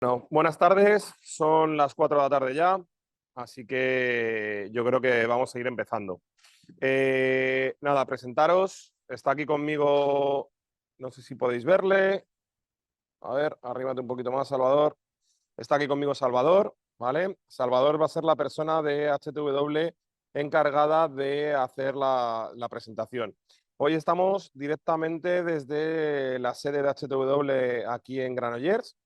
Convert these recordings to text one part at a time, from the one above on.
Bueno, buenas tardes, son las 4 de la tarde ya, así que yo creo que vamos a ir empezando. Nada, presentaros, está aquí conmigo, no sé si podéis verle, a ver, arrímate un poquito más, Salvador. Está aquí conmigo Salvador, ¿vale? Salvador va a ser la persona de HTW encargada de hacer la presentación. Hoy estamos directamente desde la sede de HTW aquí en Granollers.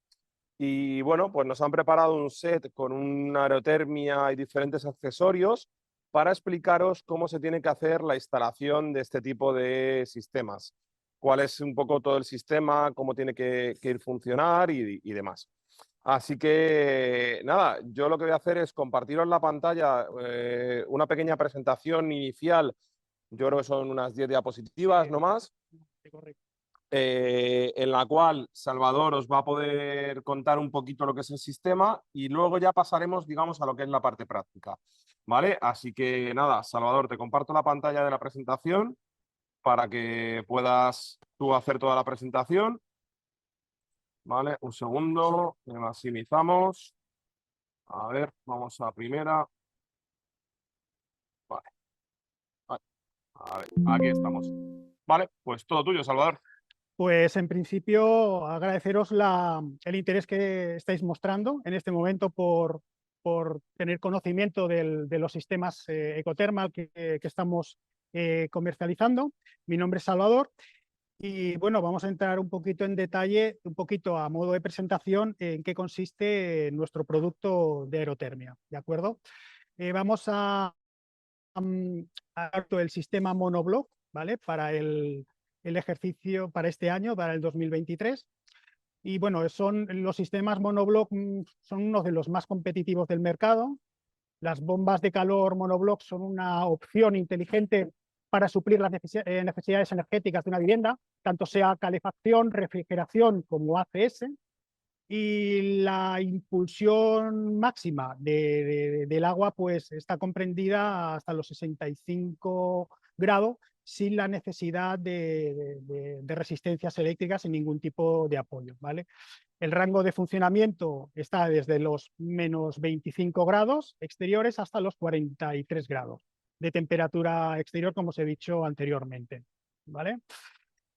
Y bueno, pues nos han preparado un set con una aerotermia y diferentes accesorios para explicaros cómo se tiene que hacer la instalación de este tipo de sistemas. Cuál es un poco todo el sistema, cómo tiene que ir funcionar y demás. Así que nada, yo lo que voy a hacer es compartiros la pantalla, una pequeña presentación inicial. Yo creo que son unas 10 diapositivas, no más, en la cual Salvador os va a poder contar un poquito lo que es el sistema y luego ya pasaremos, digamos, a lo que es la parte práctica. ¿Vale? Así que nada, Salvador, te comparto la pantalla de la presentación para que puedas tú hacer toda la presentación. ¿Vale? Un segundo, le maximizamos. A ver, vamos a primera. Vale, vale. A ver, aquí estamos. Vale, pues todo tuyo, Salvador. Pues en principio agradeceros el interés que estáis mostrando en este momento por tener conocimiento de los sistemas Ecotermal que estamos comercializando. Mi nombre es Salvador y bueno, vamos a entrar un poquito en detalle, un poquito a modo de presentación, en qué consiste nuestro producto de aerotermia, ¿de acuerdo? Vamos a el sistema monobloc, ¿vale? Para el ejercicio para este año, para el 2023. Y bueno, los sistemas monobloc son uno de los más competitivos del mercado. Las bombas de calor monobloc son una opción inteligente para suplir las necesidades energéticas de una vivienda, tanto sea calefacción, refrigeración como ACS. Y la impulsión máxima del agua pues está comprendida hasta los 65 grados sin la necesidad de resistencias eléctricas sin ningún tipo de apoyo, ¿vale? El rango de funcionamiento está desde los menos 25 grados exteriores hasta los 43 grados de temperatura exterior, como os he dicho anteriormente, ¿vale?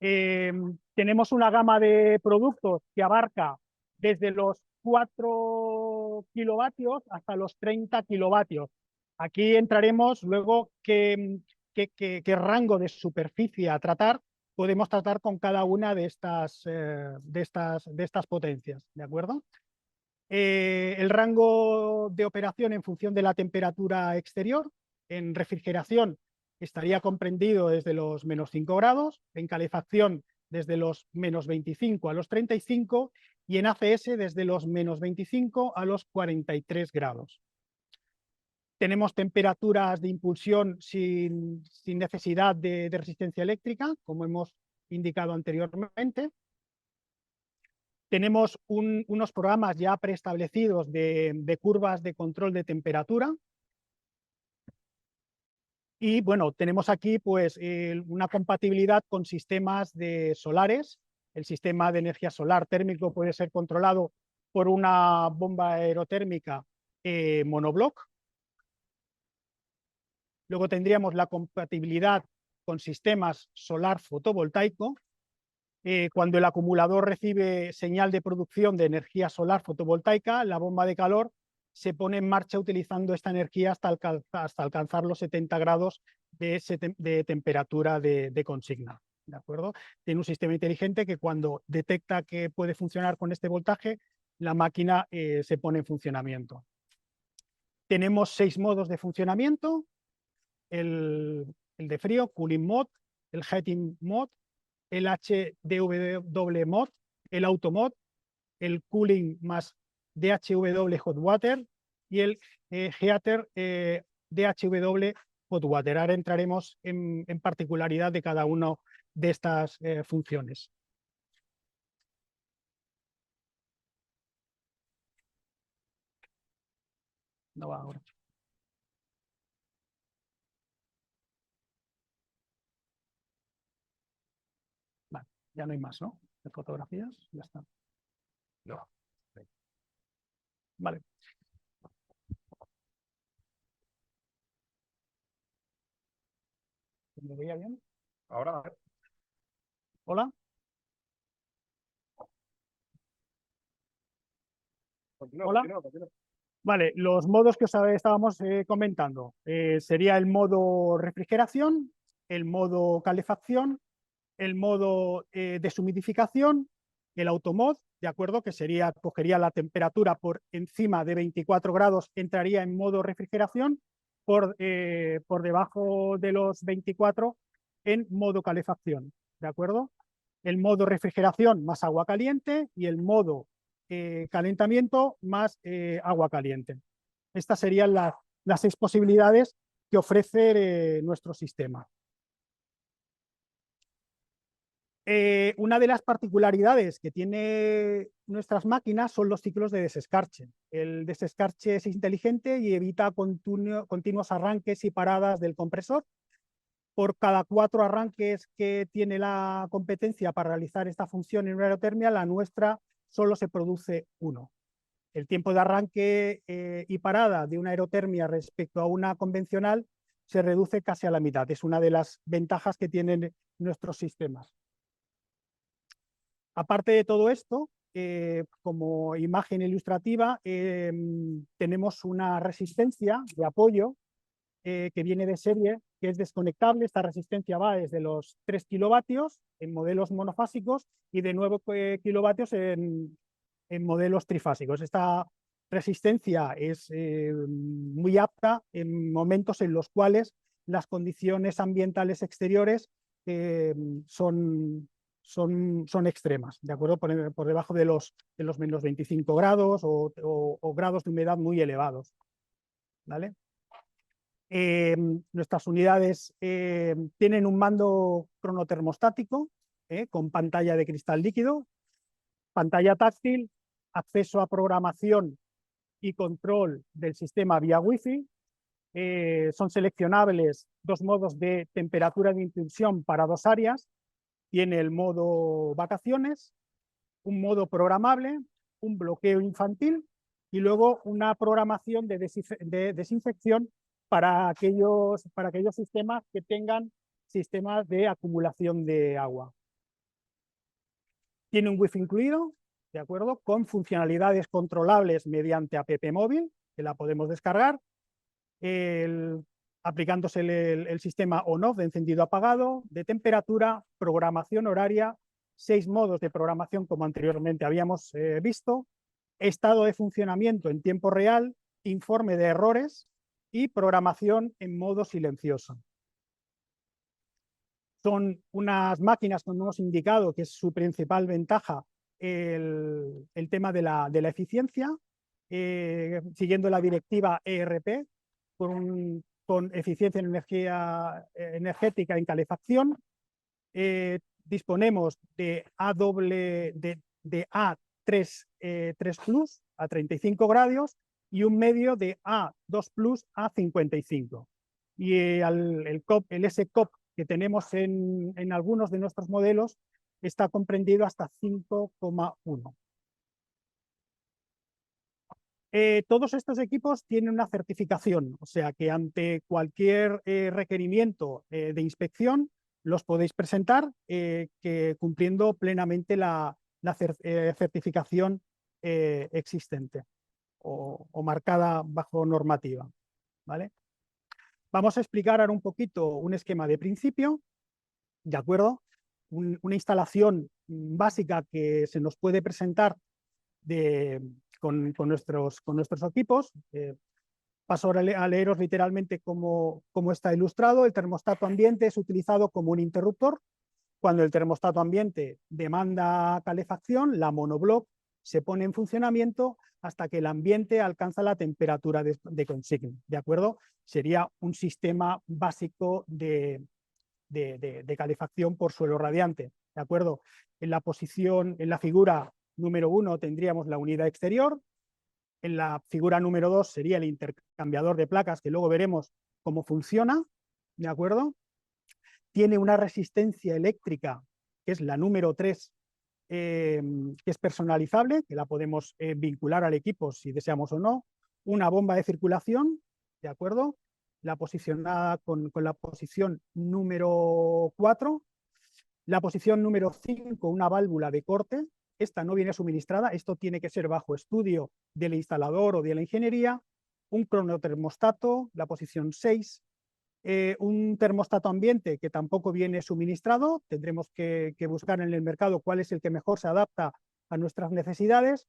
Tenemos una gama de productos que abarca desde los 4 kilovatios hasta los 30 kilovatios. Aquí entraremos luego qué rango de superficie a tratar podemos tratar con cada una de estas potencias, ¿de acuerdo? El rango de operación en función de la temperatura exterior. En refrigeración estaría comprendido desde los menos 5 grados, en calefacción desde los menos 25 a los 35 y en ACS desde los menos 25 a los 43 grados. Tenemos temperaturas de impulsión sin necesidad de resistencia eléctrica, como hemos indicado anteriormente. Tenemos unos programas ya preestablecidos de curvas de control de temperatura. Y bueno, tenemos aquí pues una compatibilidad con sistemas de solares. El sistema de energía solar térmico puede ser controlado por una bomba aerotérmica monobloc. Luego tendríamos la compatibilidad con sistemas solar fotovoltaico. Cuando el acumulador recibe señal de producción de energía solar fotovoltaica, la bomba de calor se pone en marcha utilizando esta energía hasta alcanzar los 70 grados de temperatura de consigna. ¿De acuerdo? Tiene un sistema inteligente que cuando detecta que puede funcionar con este voltaje, la máquina se pone en funcionamiento. Tenemos 6 modos de funcionamiento: el de frío, cooling mode; el heating mode; el HDW mod, el auto mod, el cooling más DHW hot water y el heater DHW hot water. Ahora entraremos en particularidad de cada una de estas funciones. No va ahora. Vale, ya no hay más, ¿no? De fotografías, ya está. No. Vale. ¿Me veía bien? Ahora. Hola. Hola. Continúa. Vale, los modos que estábamos comentando. Sería el modo refrigeración, el modo calefacción, el modo deshumidificación, el automod, ¿de acuerdo? Que sería, cogería la temperatura por encima de 24 grados, entraría en modo refrigeración, por debajo de los 24 en modo calefacción, ¿de acuerdo? El modo refrigeración más agua caliente y el modo calentamiento más agua caliente. Estas serían las 6 posibilidades que ofrece nuestro sistema. Una de las particularidades que tiene nuestras máquinas son los ciclos de desescarche. El desescarche es inteligente y evita continuos arranques y paradas del compresor. Por cada 4 arranques que tiene la competencia para realizar esta función en una aerotermia, la nuestra solo se produce 1. El tiempo de arranque y parada de una aerotermia respecto a una convencional se reduce casi a la mitad. Es una de las ventajas que tienen nuestros sistemas. Aparte de todo esto, como imagen ilustrativa, tenemos una resistencia de apoyo que viene de serie, que es desconectable. Esta resistencia va desde los 3 kilovatios en modelos monofásicos y de 9 kilovatios en modelos trifásicos. Esta resistencia es muy apta en momentos en los cuales las condiciones ambientales exteriores son extremas, ¿de acuerdo? Por debajo de los menos 25 grados o grados de humedad muy elevados, ¿vale? Nuestras unidades tienen un mando cronotermostático con pantalla de cristal líquido, pantalla táctil, acceso a programación y control del sistema vía Wi-Fi. Son seleccionables 2 modos de temperatura de impulsión para 2 áreas. Tiene el modo vacaciones, un modo programable, un bloqueo infantil y luego una programación de desinfección para aquellos sistemas que tengan sistemas de acumulación de agua. Tiene un Wi-Fi incluido, ¿de acuerdo? Con funcionalidades controlables mediante app móvil, que la podemos descargar, aplicándose el sistema on-off de encendido-apagado, de temperatura, programación horaria, 6 modos de programación como anteriormente habíamos visto, estado de funcionamiento en tiempo real, informe de errores y programación en modo silencioso. Son unas máquinas, como hemos indicado, que es su principal ventaja el tema de la eficiencia, siguiendo la directiva ERP, con eficiencia en energía energética en calefacción. Disponemos de A3 Plus a 35 grados y un medio de A2 Plus a 55. Y el S-COP que tenemos en algunos de nuestros modelos está comprendido hasta 5,1. Todos estos equipos tienen una certificación, o sea que ante cualquier requerimiento de inspección los podéis presentar que cumpliendo plenamente la certificación existente o marcada bajo normativa, ¿vale? Vamos a explicar ahora un poquito un esquema de principio, ¿de acuerdo? Una instalación básica que se nos puede presentar con nuestros equipos. Paso a leeros literalmente cómo está ilustrado. El termostato ambiente es utilizado como un interruptor. Cuando el termostato ambiente demanda calefacción, la monobloc se pone en funcionamiento hasta que el ambiente alcanza la temperatura de consigna, ¿de acuerdo? Sería un sistema básico de calefacción por suelo radiante, ¿de acuerdo? En la figura número 1 tendríamos la unidad exterior. En la figura número 2 sería el intercambiador de placas, que luego veremos cómo funciona, ¿de acuerdo? Tiene una resistencia eléctrica, que es la número 3, que es personalizable, que la podemos vincular al equipo si deseamos o no, una bomba de circulación, ¿de acuerdo? La posicionada con la posición número 4, la posición número 5, una válvula de corte. Esta no viene suministrada, esto tiene que ser bajo estudio del instalador o de la ingeniería. Un cronotermostato, la posición 6. Un termostato ambiente que tampoco viene suministrado. Tendremos que buscar en el mercado cuál es el que mejor se adapta a nuestras necesidades.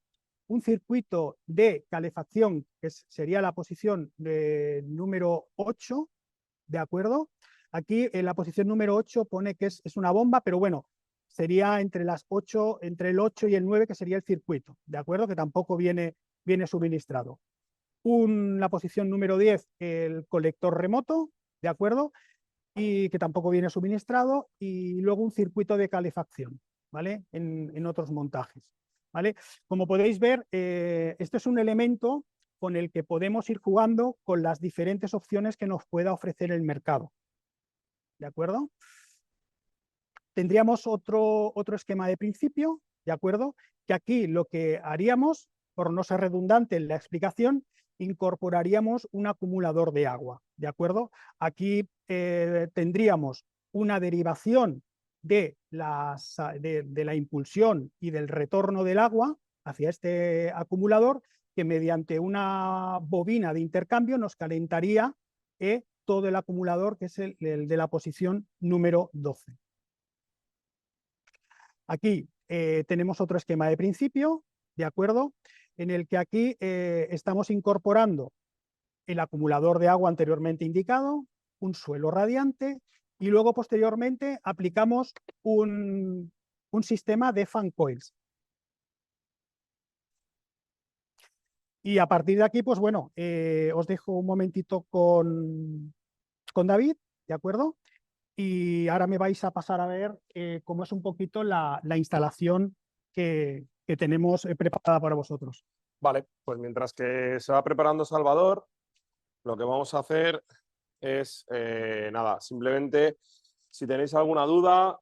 Un circuito de calefacción, que sería la posición número 8, ¿de acuerdo? Aquí en la posición número 8 pone que es una bomba, pero bueno, sería entre el 8 y el 9, que sería el circuito, ¿de acuerdo? Que tampoco viene suministrado. La posición número 10, el colector remoto, ¿de acuerdo? Y que tampoco viene suministrado. Y luego un circuito de calefacción, ¿vale? En otros montajes, ¿vale? Como podéis ver, este es un elemento con el que podemos ir jugando con las diferentes opciones que nos pueda ofrecer el mercado, ¿de acuerdo? Tendríamos otro esquema de principio, ¿de acuerdo? Que aquí lo que haríamos, por no ser redundante en la explicación, incorporaríamos un acumulador de agua, ¿de acuerdo? Aquí tendríamos una derivación de la impulsión y del retorno del agua hacia este acumulador, que mediante una bobina de intercambio nos calentaría todo el acumulador, que es el de la posición número 12. Aquí tenemos otro esquema de principio, ¿de acuerdo? En el que aquí estamos incorporando el acumulador de agua anteriormente indicado, un suelo radiante, y luego posteriormente aplicamos un sistema de fan coils. Y a partir de aquí, pues bueno, os dejo un momentito con David, ¿de acuerdo? Y ahora me vais a pasar a ver cómo es un poquito la instalación que tenemos preparada para vosotros. Vale, pues mientras que se va preparando Salvador, lo que vamos a hacer es, nada, simplemente si tenéis alguna duda,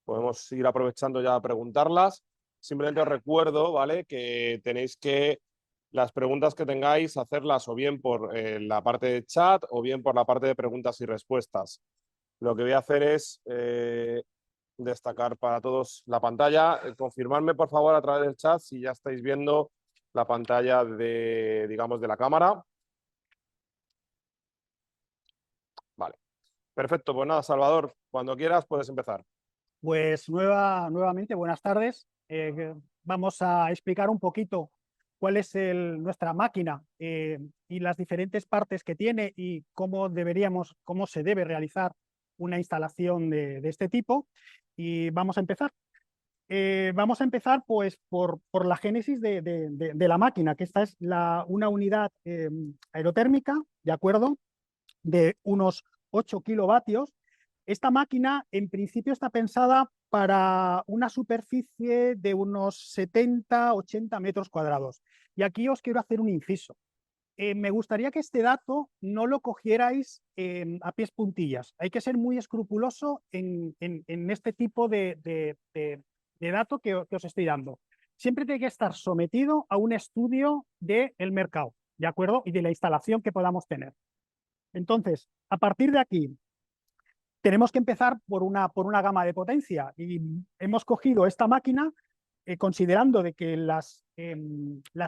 podemos ir aprovechando ya a preguntarlas. Simplemente os recuerdo, ¿vale?, que tenéis que las preguntas que tengáis hacerlas o bien por la parte de chat o bien por la parte de preguntas y respuestas. Lo que voy a hacer es destacar para todos la pantalla. Confirmadme, por favor, a través del chat si ya estáis viendo la pantalla de, digamos, de la cámara. Vale. Perfecto. Pues nada, Salvador, cuando quieras puedes empezar. Pues nuevamente, buenas tardes. Vamos a explicar un poquito cuál es nuestra máquina y las diferentes partes que tiene y cómo se debe realizar una instalación de este tipo. Y vamos a empezar. Vamos a empezar pues por la génesis de la máquina, que esta es una unidad aerotérmica, ¿de acuerdo? De unos 8 kilovatios. Esta máquina en principio está pensada para una superficie de unos 70-80 metros cuadrados. Y aquí os quiero hacer un inciso. Me gustaría que este dato no lo cogierais a pies puntillas. Hay que ser muy escrupuloso en este tipo de dato que os estoy dando. Siempre tiene que estar sometido a un estudio del mercado, ¿de acuerdo? Y de la instalación que podamos tener. Entonces, a partir de aquí, tenemos que empezar por una gama de potencia y hemos cogido esta máquina considerando de que las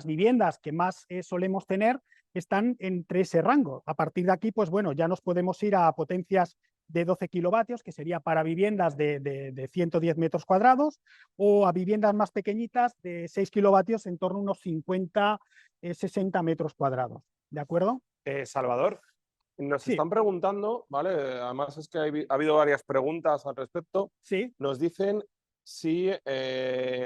viviendas que más solemos tener están entre ese rango. A partir de aquí, pues bueno, ya nos podemos ir a potencias de 12 kilovatios, que sería para viviendas de 110 metros cuadrados, o a viviendas más pequeñitas de 6 kilovatios en torno a unos 50-60 metros cuadrados. ¿De acuerdo? Salvador, nos Sí. están preguntando, ¿vale? Además es que ha habido varias preguntas al respecto. Sí. Nos dicen si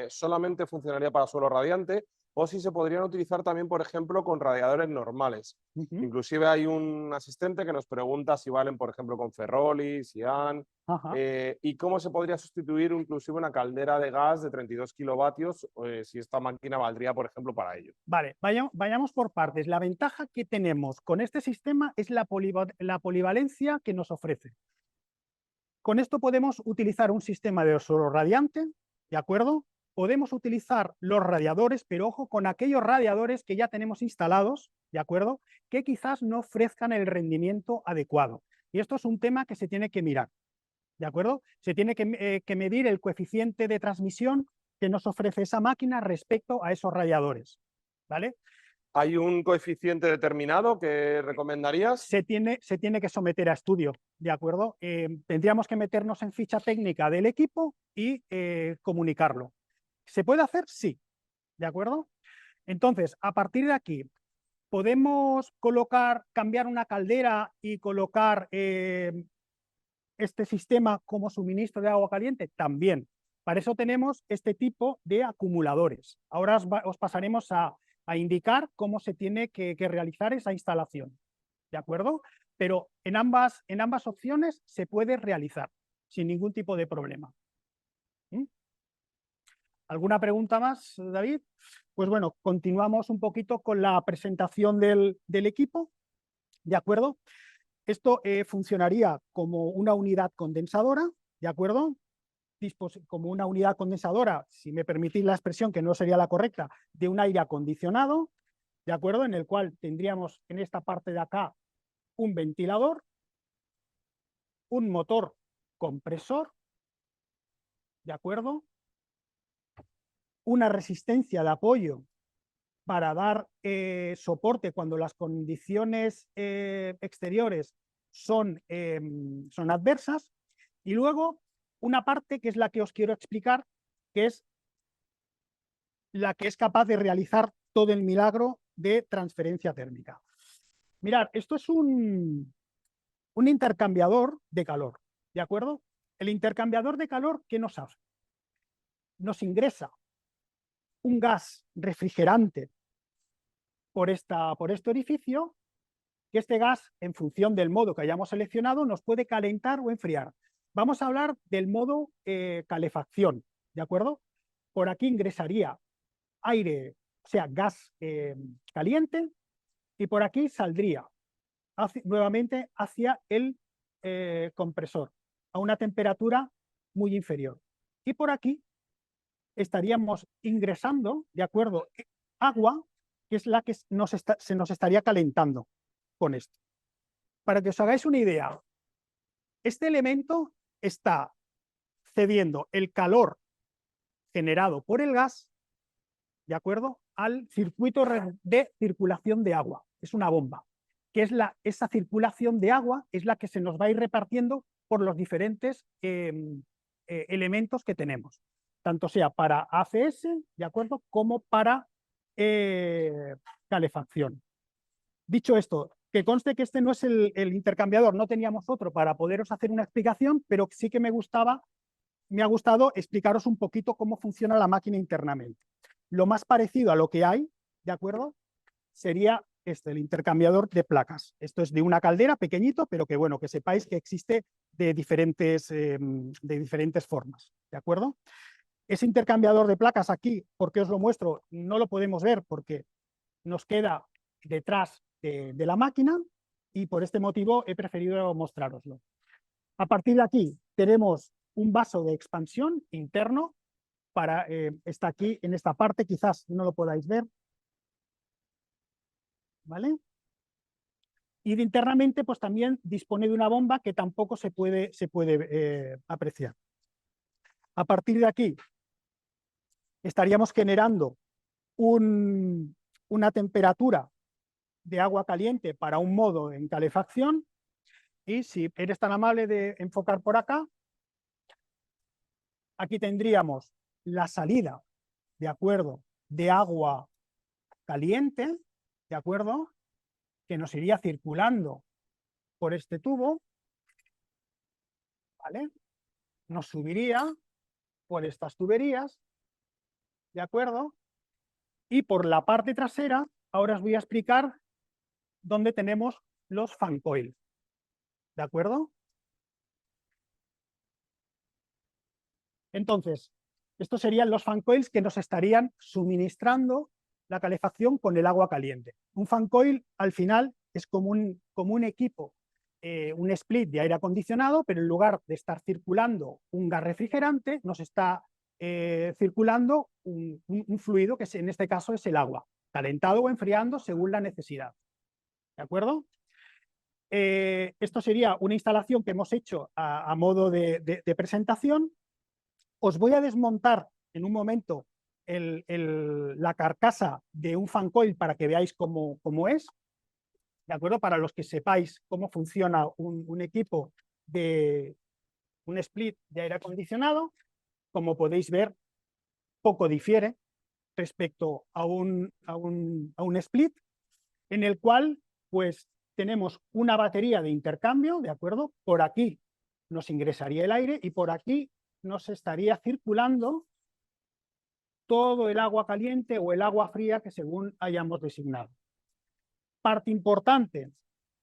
solamente funcionaría para suelo radiante o si se podrían utilizar también, por ejemplo, con radiadores normales. Inclusive hay un asistente que nos pregunta si valen, por ejemplo, con Ferroli, Sian, y cómo se podría sustituir inclusive una caldera de gas de 32 kilovatios si esta máquina valdría, por ejemplo, para ello. Vale, vayamos por partes. La ventaja que tenemos con este sistema es la polivalencia que nos ofrece. Con esto podemos utilizar un sistema de suelo radiante, ¿de acuerdo? Podemos utilizar los radiadores, pero ojo con aquellos radiadores que ya tenemos instalados, ¿de acuerdo? Que quizás no ofrezcan el rendimiento adecuado. Y esto es un tema que se tiene que mirar, ¿de acuerdo? Se tiene que medir el coeficiente de transmisión que nos ofrece esa máquina respecto a esos radiadores, ¿vale? ¿Hay un coeficiente determinado que recomendarías? Se tiene que someter a estudio, ¿de acuerdo? Tendríamos que meternos en ficha técnica del equipo y comunicarlo. ¿Se puede hacer? Sí, ¿de acuerdo? Entonces, a partir de aquí, ¿podemos cambiar una caldera y colocar este sistema como suministro de agua caliente? También. Para eso tenemos este tipo de acumuladores. Ahora os pasaremos a indicar cómo se tiene que realizar esa instalación, ¿de acuerdo? Pero en ambas opciones se puede realizar sin ningún tipo de problema. ¿Mm? ¿Alguna pregunta más, David? Pues bueno, continuamos un poquito con la presentación del equipo, ¿de acuerdo? Esto funcionaría como una unidad condensadora, ¿de acuerdo? Como una unidad condensadora, si me permitís la expresión, que no sería la correcta, de un aire acondicionado, ¿de acuerdo? En el cual tendríamos en esta parte de acá un ventilador, un motor compresor, ¿de acuerdo? Una resistencia de apoyo para dar soporte cuando las condiciones exteriores son adversas, y luego una parte que es la que os quiero explicar, que es la que es capaz de realizar todo el milagro de transferencia térmica. Mirad, esto es un intercambiador de calor, ¿de acuerdo? El intercambiador de calor, ¿qué nos hace? Nos ingresa un gas refrigerante por este orificio, que este gas, en función del modo que hayamos seleccionado, nos puede calentar o enfriar. Vamos a hablar del modo calefacción, ¿de acuerdo? Por aquí ingresaría aire, o sea, gas caliente, y por aquí saldría nuevamente hacia el compresor, a una temperatura muy inferior. Y por aquí estaríamos ingresando, ¿de acuerdo?, agua, que es la que se nos estaría calentando con esto. Para que os hagáis una idea, este elemento está cediendo el calor generado por el gas, ¿de acuerdo?, al circuito de circulación de agua. Es una bomba, que es esa circulación de agua es la que se nos va a ir repartiendo por los diferentes elementos que tenemos, tanto sea para ACS, ¿de acuerdo?, como para calefacción. Dicho esto, que conste que este no es el intercambiador, no teníamos otro para poderos hacer una explicación, pero sí que me ha gustado explicaros un poquito cómo funciona la máquina internamente. Lo más parecido a lo que hay, ¿de acuerdo?, sería el intercambiador de placas. Esto es de una caldera pequeñito, pero que bueno, que sepáis que existe de diferentes formas, ¿de acuerdo? Ese intercambiador de placas aquí, ¿por qué os lo muestro? No lo podemos ver porque nos queda detrás de la máquina, y por este motivo he preferido mostraroslo. A partir de aquí tenemos un vaso de expansión interno, está aquí en esta parte, quizás no lo podáis ver, ¿vale? Y internamente pues también dispone de una bomba que tampoco se puede apreciar. A partir de aquí estaríamos generando una temperatura de agua caliente para un modo en calefacción, y si eres tan amable de enfocar por acá, aquí tendríamos la salida, ¿de acuerdo?, de agua caliente, ¿de acuerdo?, que nos iría circulando por este tubo, ¿vale? Nos subiría por estas tuberías, ¿de acuerdo? Y por la parte trasera, ahora os voy a explicar dónde tenemos los fan coils, ¿de acuerdo? Entonces, estos serían los fan coils que nos estarían suministrando la calefacción con el agua caliente. Un fan coil al final es como un equipo, un split de aire acondicionado, pero en lugar de estar circulando un gas refrigerante, nos está circulando un fluido que en este caso es el agua, calentado o enfriando según la necesidad. ¿De acuerdo? Esto sería una instalación que hemos hecho a modo de presentación. Os voy a desmontar en un momento la carcasa de un fan coil para que veáis cómo es. ¿De acuerdo? Para los que sepáis cómo funciona un equipo de un split de aire acondicionado, como podéis ver, poco difiere respecto a un split, en el cual pues tenemos una batería de intercambio, ¿de acuerdo? Por aquí nos ingresaría el aire y por aquí nos estaría circulando todo el agua caliente o el agua fría que según hayamos designado. Parte importante,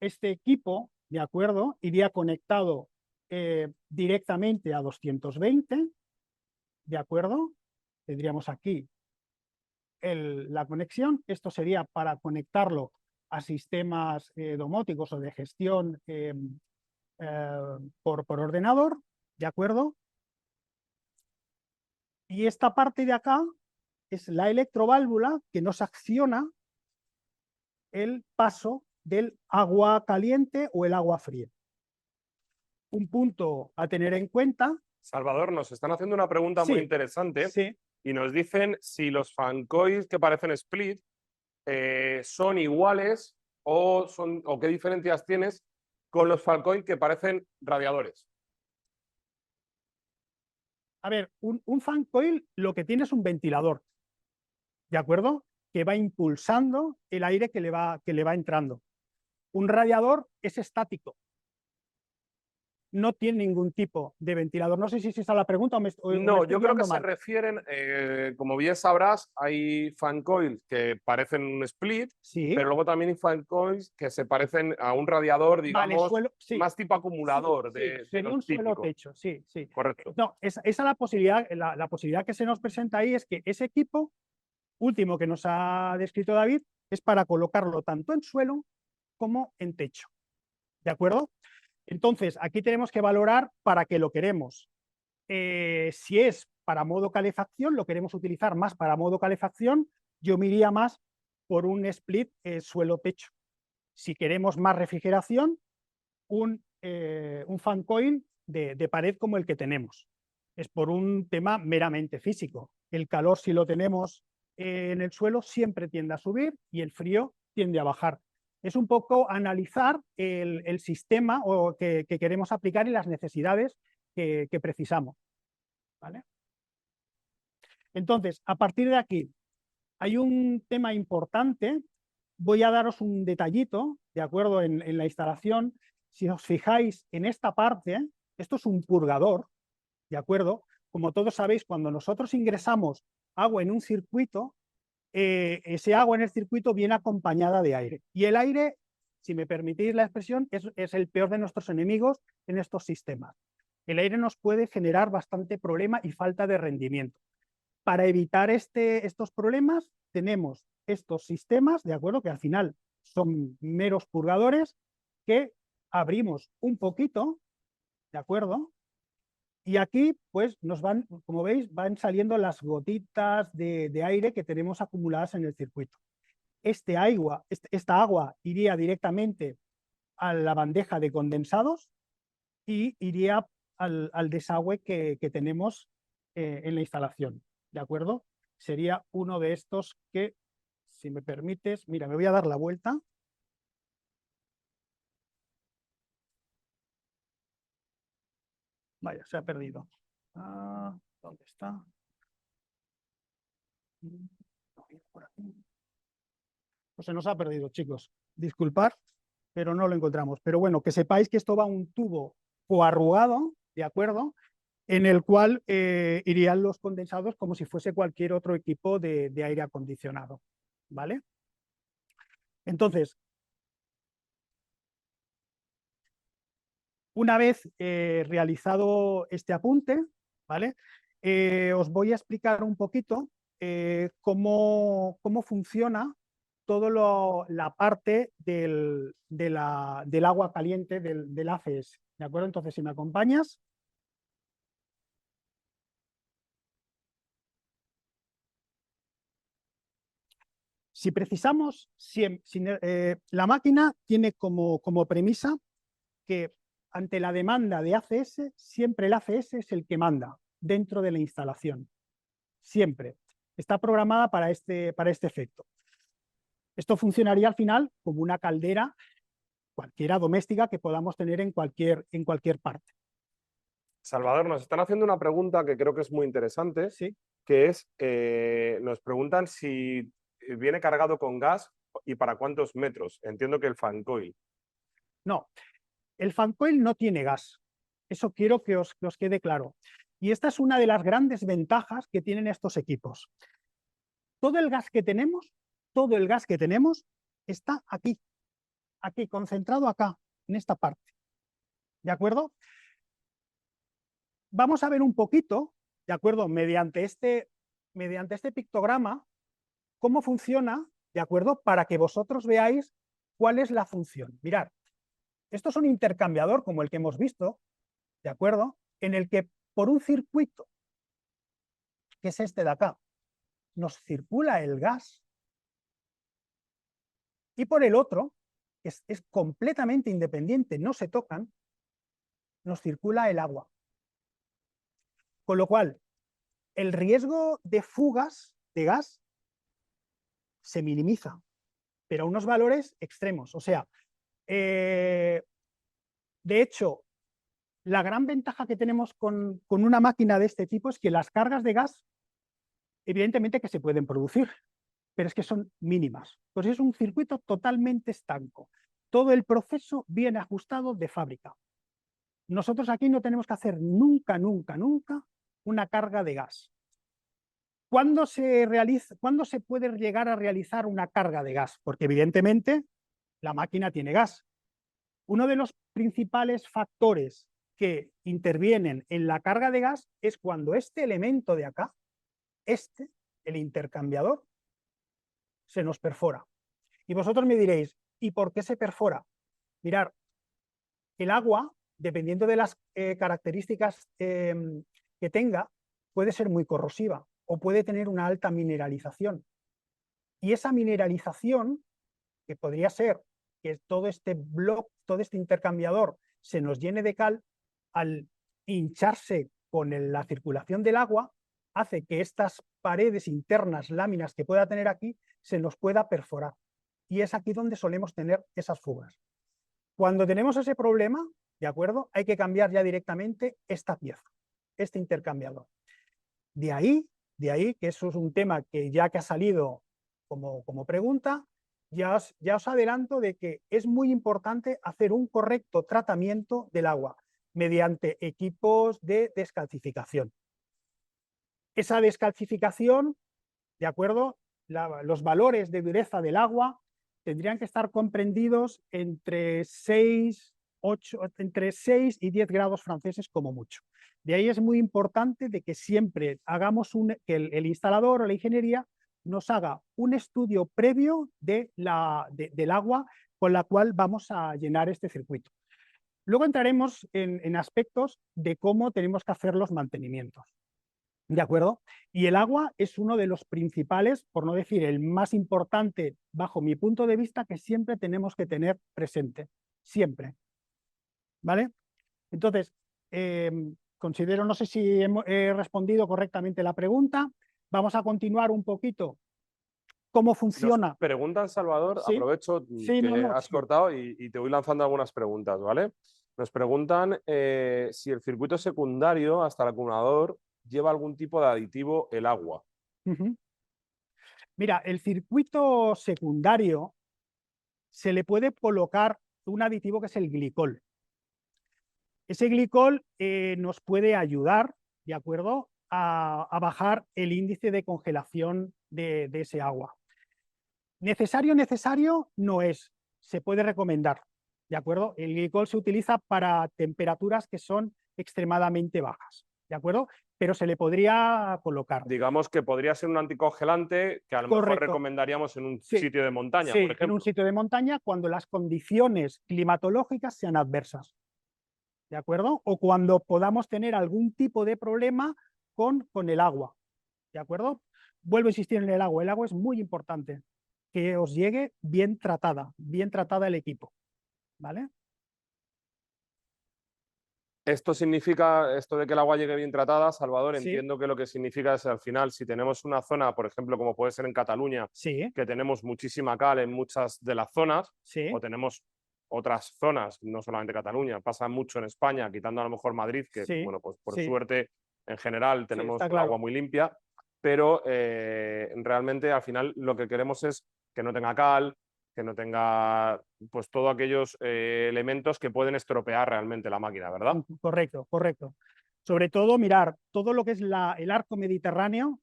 este equipo, ¿de acuerdo? Iría conectado directamente a 220, ¿de acuerdo? Tendríamos aquí la conexión. Esto sería para conectarlo a sistemas domóticos o de gestión por ordenador, ¿de acuerdo? Y esta parte de acá es la electroválvula que nos acciona el paso del agua caliente o el agua fría. Un punto a tener en cuenta. Salvador, nos están haciendo una pregunta muy interesante Sí. y nos dicen si los fancoils que parecen split son iguales o qué diferencias tienes con los fancoils que parecen radiadores. A ver, un fan coil lo que tiene es un ventilador, ¿de acuerdo? Que va impulsando el aire que le va entrando. Un radiador es estático. No tiene ningún tipo de ventilador. No sé si esa es la pregunta o me No, estoy yo creo que mal. se refieren, como bien sabrás, hay fancoils que parecen un split, sí, pero luego también hay fancoils que se parecen a un radiador, digamos, vale, sí, más tipo acumulador sí, de sería los un suelo típicos. techo, sí. Correcto. No, esa es la posibilidad, la posibilidad que se nos presenta ahí es que ese equipo último que nos ha descrito David es para colocarlo tanto en suelo como en techo. ¿De acuerdo? Entonces, aquí tenemos que valorar para qué lo queremos. Si es para modo calefacción, lo queremos utilizar más para modo calefacción, yo me iría más por un split suelo-techo. Si queremos más refrigeración, un fan coil de pared como el que tenemos. Es por un tema meramente físico. El calor, si lo tenemos en el suelo, siempre tiende a subir y el frío tiende a bajar. Es un poco analizar el sistema que queremos aplicar y las necesidades que precisamos. ¿Vale? Entonces, a partir de aquí, hay un tema importante. Voy a daros un detallito, ¿de acuerdo? En la instalación, si os fijáis en esta parte, esto es un purgador, ¿de acuerdo? Como todos sabéis, cuando nosotros ingresamos agua en un circuito, ese agua en el circuito viene acompañada de aire. Y el aire, si me permitís la expresión, es el peor de nuestros enemigos en estos sistemas. El aire nos puede generar bastante problema y falta de rendimiento. Para evitar estos problemas, tenemos estos sistemas, ¿de acuerdo? Que al final son meros purgadores que abrimos un poquito, ¿de acuerdo? Y aquí, pues, nos van, como veis, van saliendo las gotitas de aire que tenemos acumuladas en el circuito. Esta agua iría directamente a la bandeja de condensados y iría al desagüe que tenemos en la instalación, ¿de acuerdo? Sería uno de estos que, si me permites, mira, me voy a dar la vuelta. Vaya, se ha perdido. ¿Dónde está? Por aquí. Pues se nos ha perdido, chicos. Disculpad, pero no lo encontramos. Pero bueno, que sepáis que esto va a un tubo coarrugado, ¿de acuerdo? En el cual irían los condensados como si fuese cualquier otro equipo de aire acondicionado, ¿vale? Entonces, una vez realizado este apunte, ¿vale? Os voy a explicar un poquito cómo funciona toda la parte del agua caliente del ACS, ¿de acuerdo? Entonces, si me acompañas. Si precisamos, la máquina tiene como premisa que ante la demanda de ACS, siempre el ACS es el que manda dentro de la instalación. Siempre. Está programada para este efecto. Esto funcionaría al final como una caldera cualquiera doméstica que podamos tener en cualquier parte. Salvador, nos están haciendo una pregunta que creo que es muy interesante, ¿Sí? que es, nos preguntan si viene cargado con gas y para cuántos metros. Entiendo que el fan coil. No, el fan coil no tiene gas. Eso quiero que os quede claro. Y esta es una de las grandes ventajas que tienen estos equipos. Todo el gas que tenemos está aquí, concentrado acá, en esta parte. ¿De acuerdo? Vamos a ver un poquito, ¿de acuerdo? Mediante este pictograma, cómo funciona, ¿de acuerdo? Para que vosotros veáis cuál es la función. Mirad, esto es un intercambiador como el que hemos visto, ¿de acuerdo? En el que por un circuito, que es este de acá, nos circula el gas, y por el otro, que es completamente independiente, no se tocan, nos circula el agua. Con lo cual, el riesgo de fugas de gas se minimiza, pero a unos valores extremos. O sea, de hecho, la gran ventaja que tenemos con una máquina de este tipo es que las cargas de gas, evidentemente que se pueden producir, pero es que son mínimas. Pues es un circuito totalmente estanco. Todo el proceso viene ajustado de fábrica. Nosotros aquí no tenemos que hacer nunca una carga de gas. ¿Cuándo se puede llegar a realizar una carga de gas? Porque evidentemente la máquina tiene gas. Uno de los principales factores que intervienen en la carga de gas es cuando este elemento de acá, el intercambiador, se nos perfora. Y vosotros me diréis, ¿y por qué se perfora? Mirad, el agua, dependiendo de las características que tenga, puede ser muy corrosiva o puede tener una alta mineralización. Y esa mineralización, que podría ser que todo este intercambiador se nos llene de cal, al hincharse con la circulación del agua, hace que estas paredes internas, láminas que pueda tener aquí, se nos pueda perforar. Y es aquí donde solemos tener esas fugas. Cuando tenemos ese problema, ¿de acuerdo? Hay que cambiar ya directamente esta pieza, este intercambiador. De ahí que eso es un tema que ya que ha salido como pregunta, ya os adelanto de que es muy importante hacer un correcto tratamiento del agua mediante equipos de descalcificación. Esa descalcificación, ¿de acuerdo? Los valores de dureza del agua tendrían que estar comprendidos entre 6 y 10 grados franceses como mucho. De ahí es muy importante de que siempre hagamos que el instalador o la ingeniería nos haga un estudio previo del agua con la cual vamos a llenar este circuito. Luego entraremos en aspectos de cómo tenemos que hacer los mantenimientos. ¿De acuerdo? Y el agua es uno de los principales, por no decir el más importante, bajo mi punto de vista, que siempre tenemos que tener presente. Siempre. ¿Vale? Entonces, considero, no sé si he respondido correctamente la pregunta. Vamos a continuar un poquito cómo funciona. Nos preguntan, Salvador, ¿Sí? aprovecho Sí, que has sí. cortado y te voy lanzando algunas preguntas, ¿vale? Nos preguntan si el circuito secundario hasta el acumulador lleva algún tipo de aditivo el agua. Mira, el circuito secundario se le puede colocar un aditivo que es el glicol. Ese glicol nos puede ayudar, ¿de acuerdo?, a bajar el índice de congelación de ese agua. Necesario no es, se puede recomendar, ¿de acuerdo? El glicol se utiliza para temperaturas que son extremadamente bajas, ¿de acuerdo? Pero se le podría colocar. Digamos que podría ser un anticongelante que a lo mejor recomendaríamos en un sitio de montaña, por ejemplo. En un sitio de montaña cuando las condiciones climatológicas sean adversas, ¿de acuerdo? O cuando podamos tener algún tipo de problema con el agua, ¿de acuerdo? Vuelvo a insistir en el agua es muy importante. que os llegue bien tratada el equipo, ¿vale? Esto significa, esto de que el agua llegue bien tratada, Salvador, Sí, entiendo que lo que significa es al final, si tenemos una zona, por ejemplo, como puede ser en Cataluña, sí, que tenemos muchísima cal en muchas de las zonas, sí, o tenemos otras zonas, no solamente Cataluña, pasa mucho en España, quitando a lo mejor Madrid, que sí, bueno, pues por sí, suerte en general sí, tenemos está agua claro. muy limpia, pero realmente al final lo que queremos es que no tenga cal, que no tenga pues todos aquellos elementos que pueden estropear realmente la máquina, ¿verdad? Correcto, correcto. Sobre todo, mirar, todo lo que es el arco mediterráneo,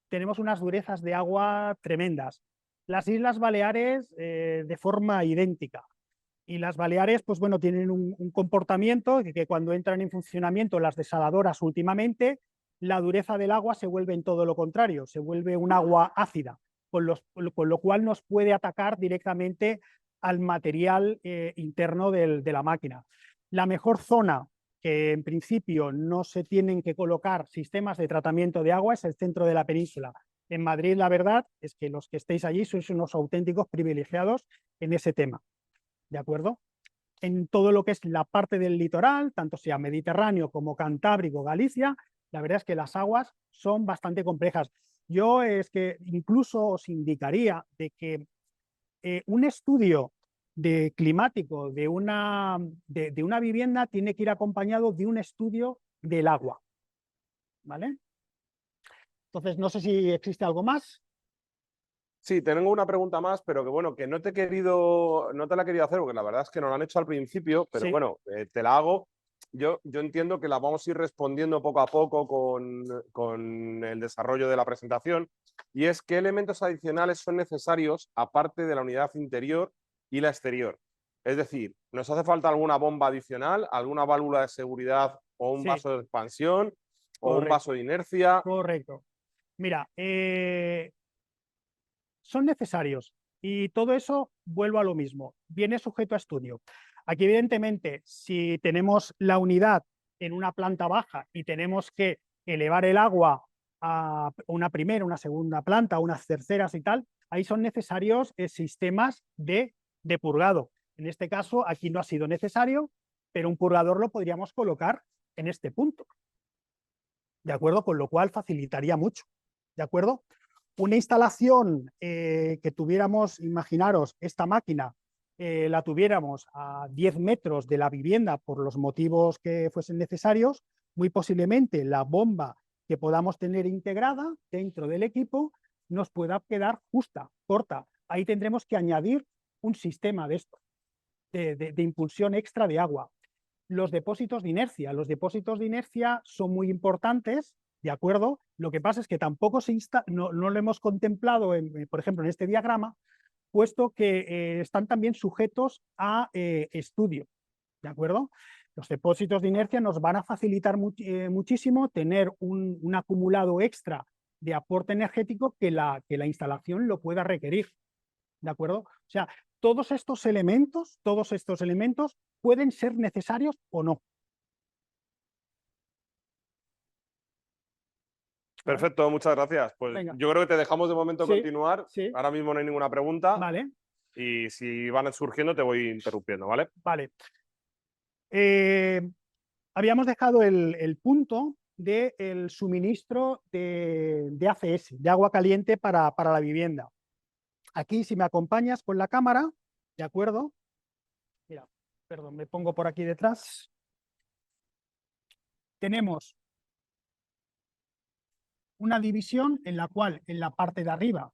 tenemos unas durezas de agua tremendas. Las Islas Baleares de forma idéntica. Y las Baleares, pues bueno, tienen un comportamiento que cuando entran en funcionamiento las desaladoras últimamente, la dureza del agua se vuelve en todo lo contrario, se vuelve un agua ácida, con lo cual nos puede atacar directamente al material interno de la máquina. La mejor zona que en principio no se tienen que colocar sistemas de tratamiento de agua es el centro de la península. En Madrid, la verdad es que los que estéis allí sois unos auténticos privilegiados en ese tema. ¿De acuerdo? En todo lo que es la parte del litoral, tanto sea Mediterráneo como Cantábrico, Galicia, la verdad es que las aguas son bastante complejas. Yo es que incluso os indicaría de que un estudio climático de una vivienda tiene que ir acompañado de un estudio del agua, ¿vale? Entonces, no sé si existe algo más. Sí, tengo una pregunta más, pero que bueno, que no te la he querido hacer porque la verdad es que nos la han hecho al principio, pero Sí, bueno, te la hago. Yo entiendo que la vamos a ir respondiendo poco a poco con el desarrollo de la presentación, y es qué elementos adicionales son necesarios aparte de la unidad interior y la exterior. Es decir, ¿nos hace falta alguna bomba adicional, alguna válvula de seguridad o un sí, vaso de expansión o un vaso correcto, de inercia? correcto. Mira, son necesarios y todo eso vuelvo a lo mismo, viene sujeto a estudio. Aquí, evidentemente, si tenemos la unidad en una planta baja y tenemos que elevar el agua a una primera, una segunda planta, unas terceras y tal, ahí son necesarios sistemas de purgado. En este caso, aquí no ha sido necesario, pero un purgador lo podríamos colocar en este punto, ¿de acuerdo? Con lo cual facilitaría mucho, ¿de acuerdo? Una instalación que tuviéramos, imaginaros, esta máquina la tuviéramos a 10 metros de la vivienda por los motivos que fuesen necesarios, muy posiblemente la bomba que podamos tener integrada dentro del equipo nos pueda quedar justa, corta. Ahí tendremos que añadir un sistema de esto, de impulsión extra de agua. Los depósitos de inercia. Los depósitos de inercia son muy importantes, ¿de acuerdo? Lo que pasa es que tampoco no lo hemos contemplado, por ejemplo, en este diagrama, puesto que están también sujetos a estudio, ¿de acuerdo? Los depósitos de inercia nos van a facilitar muchísimo tener un acumulado extra de aporte energético que la instalación lo pueda requerir, ¿de acuerdo? O sea, todos estos elementos pueden ser necesarios o no. ¿Vale? Perfecto, muchas gracias. Pues Venga, yo creo que te dejamos de momento sí, continuar. sí, Ahora mismo no hay ninguna pregunta vale, y si van surgiendo te voy interrumpiendo, ¿vale? vale. Eh, Habíamos dejado el punto del suministro de ACS, de agua caliente para la vivienda. Aquí, si me acompañas con la cámara, ¿de acuerdo? Mira, perdón, me pongo por aquí detrás. Tenemos una división en la cual en la parte de arriba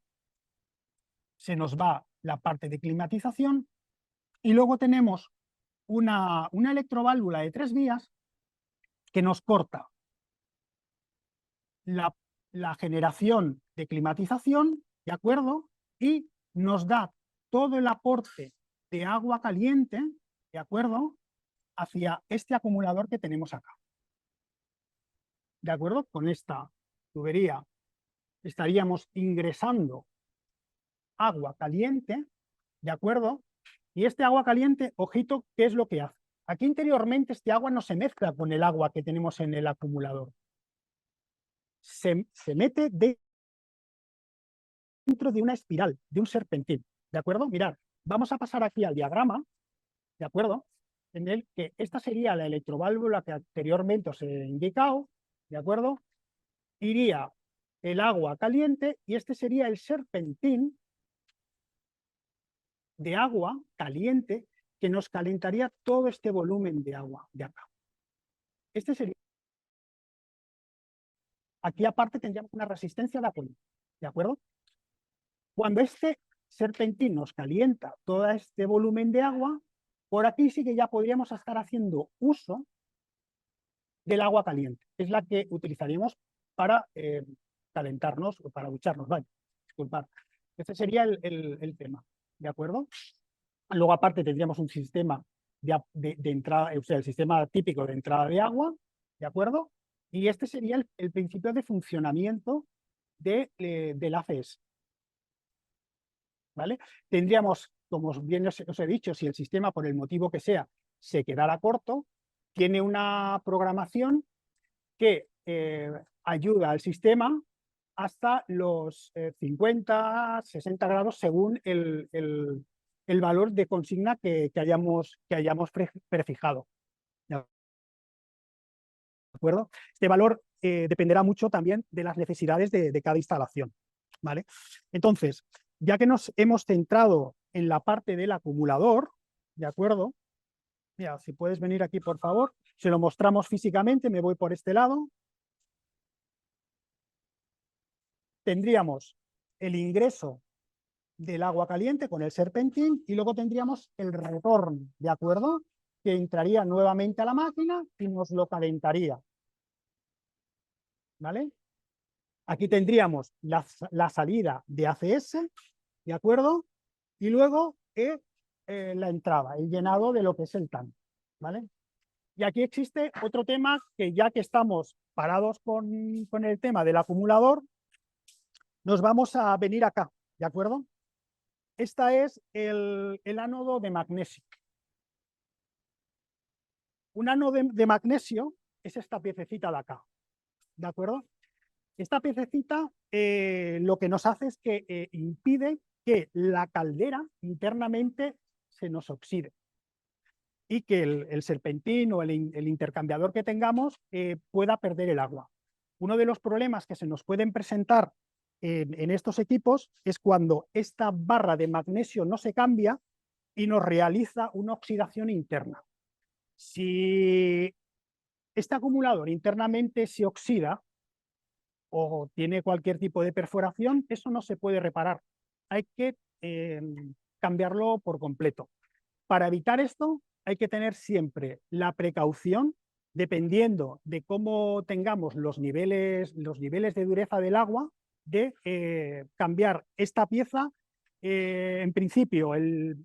se nos va la parte de climatización y luego tenemos una electroválvula de 3 vías que nos corta la, la generación de climatización, ¿de acuerdo? Y nos da todo el aporte de agua caliente, ¿de acuerdo? Hacia este acumulador que tenemos acá. ¿De acuerdo? Con esta tubería estaríamos ingresando agua caliente, ¿de acuerdo? Y este agua caliente, ojito, ¿qué es lo que hace? Aquí interiormente este agua no se mezcla con el agua que tenemos en el acumulador. Se mete dentro de una espiral, de un serpentín, ¿de acuerdo? Mirad, vamos a pasar aquí al diagrama, ¿de acuerdo? En el que esta sería la electroválvula que anteriormente os he indicado, ¿de acuerdo? Iría el agua caliente y este sería el serpentín de agua caliente que nos calentaría todo este volumen de agua de acá. Este sería. Aquí aparte tendríamos una resistencia de apoyo, ¿de acuerdo? Cuando este serpentín nos calienta todo este volumen de agua, por aquí sí que ya podríamos estar haciendo uso del agua caliente, que es la que utilizaríamos para calentarnos o para ducharnos. Vale, disculpad. Este sería el tema, ¿de acuerdo? Luego aparte tendríamos un sistema de entrada, o sea, el sistema típico de entrada de agua, ¿de acuerdo? Y este sería el principio de funcionamiento del ACS. ¿Vale? Tendríamos, como bien os he dicho, si el sistema por el motivo que sea se quedara corto, tiene una programación que ayuda al sistema hasta los 50, 60 grados según el valor de consigna que hayamos prefijado. ¿De acuerdo? Este valor dependerá mucho también de las necesidades de cada instalación. ¿Vale? Entonces, ya que nos hemos centrado en la parte del acumulador, ¿de acuerdo? Mira, si puedes venir aquí, por favor. Se lo mostramos físicamente, me voy por este lado. Tendríamos el ingreso del agua caliente con el serpentín y luego tendríamos el retorno, ¿de acuerdo? Que entraría nuevamente a la máquina y nos lo calentaría. ¿Vale? Aquí tendríamos la salida de ACS, ¿de acuerdo? Y luego la entrada, el llenado de lo que es el tanque, ¿vale? Y aquí existe otro tema que ya que estamos parados con el tema del acumulador, nos vamos a venir acá, ¿de acuerdo? Esta es el ánodo de magnesio. Un ánodo de magnesio es esta piececita de acá, ¿de acuerdo? Esta piececita lo que nos hace es que impide que la caldera internamente se nos oxide y que el serpentín o el intercambiador que tengamos pueda perder el agua. Uno de los problemas que se nos pueden presentar en estos equipos es cuando esta barra de magnesio no se cambia y nos realiza una oxidación interna. Si este acumulador internamente se oxida o tiene cualquier tipo de perforación, eso no se puede reparar. Hay que cambiarlo por completo. Para evitar esto, hay que tener siempre la precaución, dependiendo de cómo tengamos los niveles de dureza del agua, de cambiar esta pieza. En principio,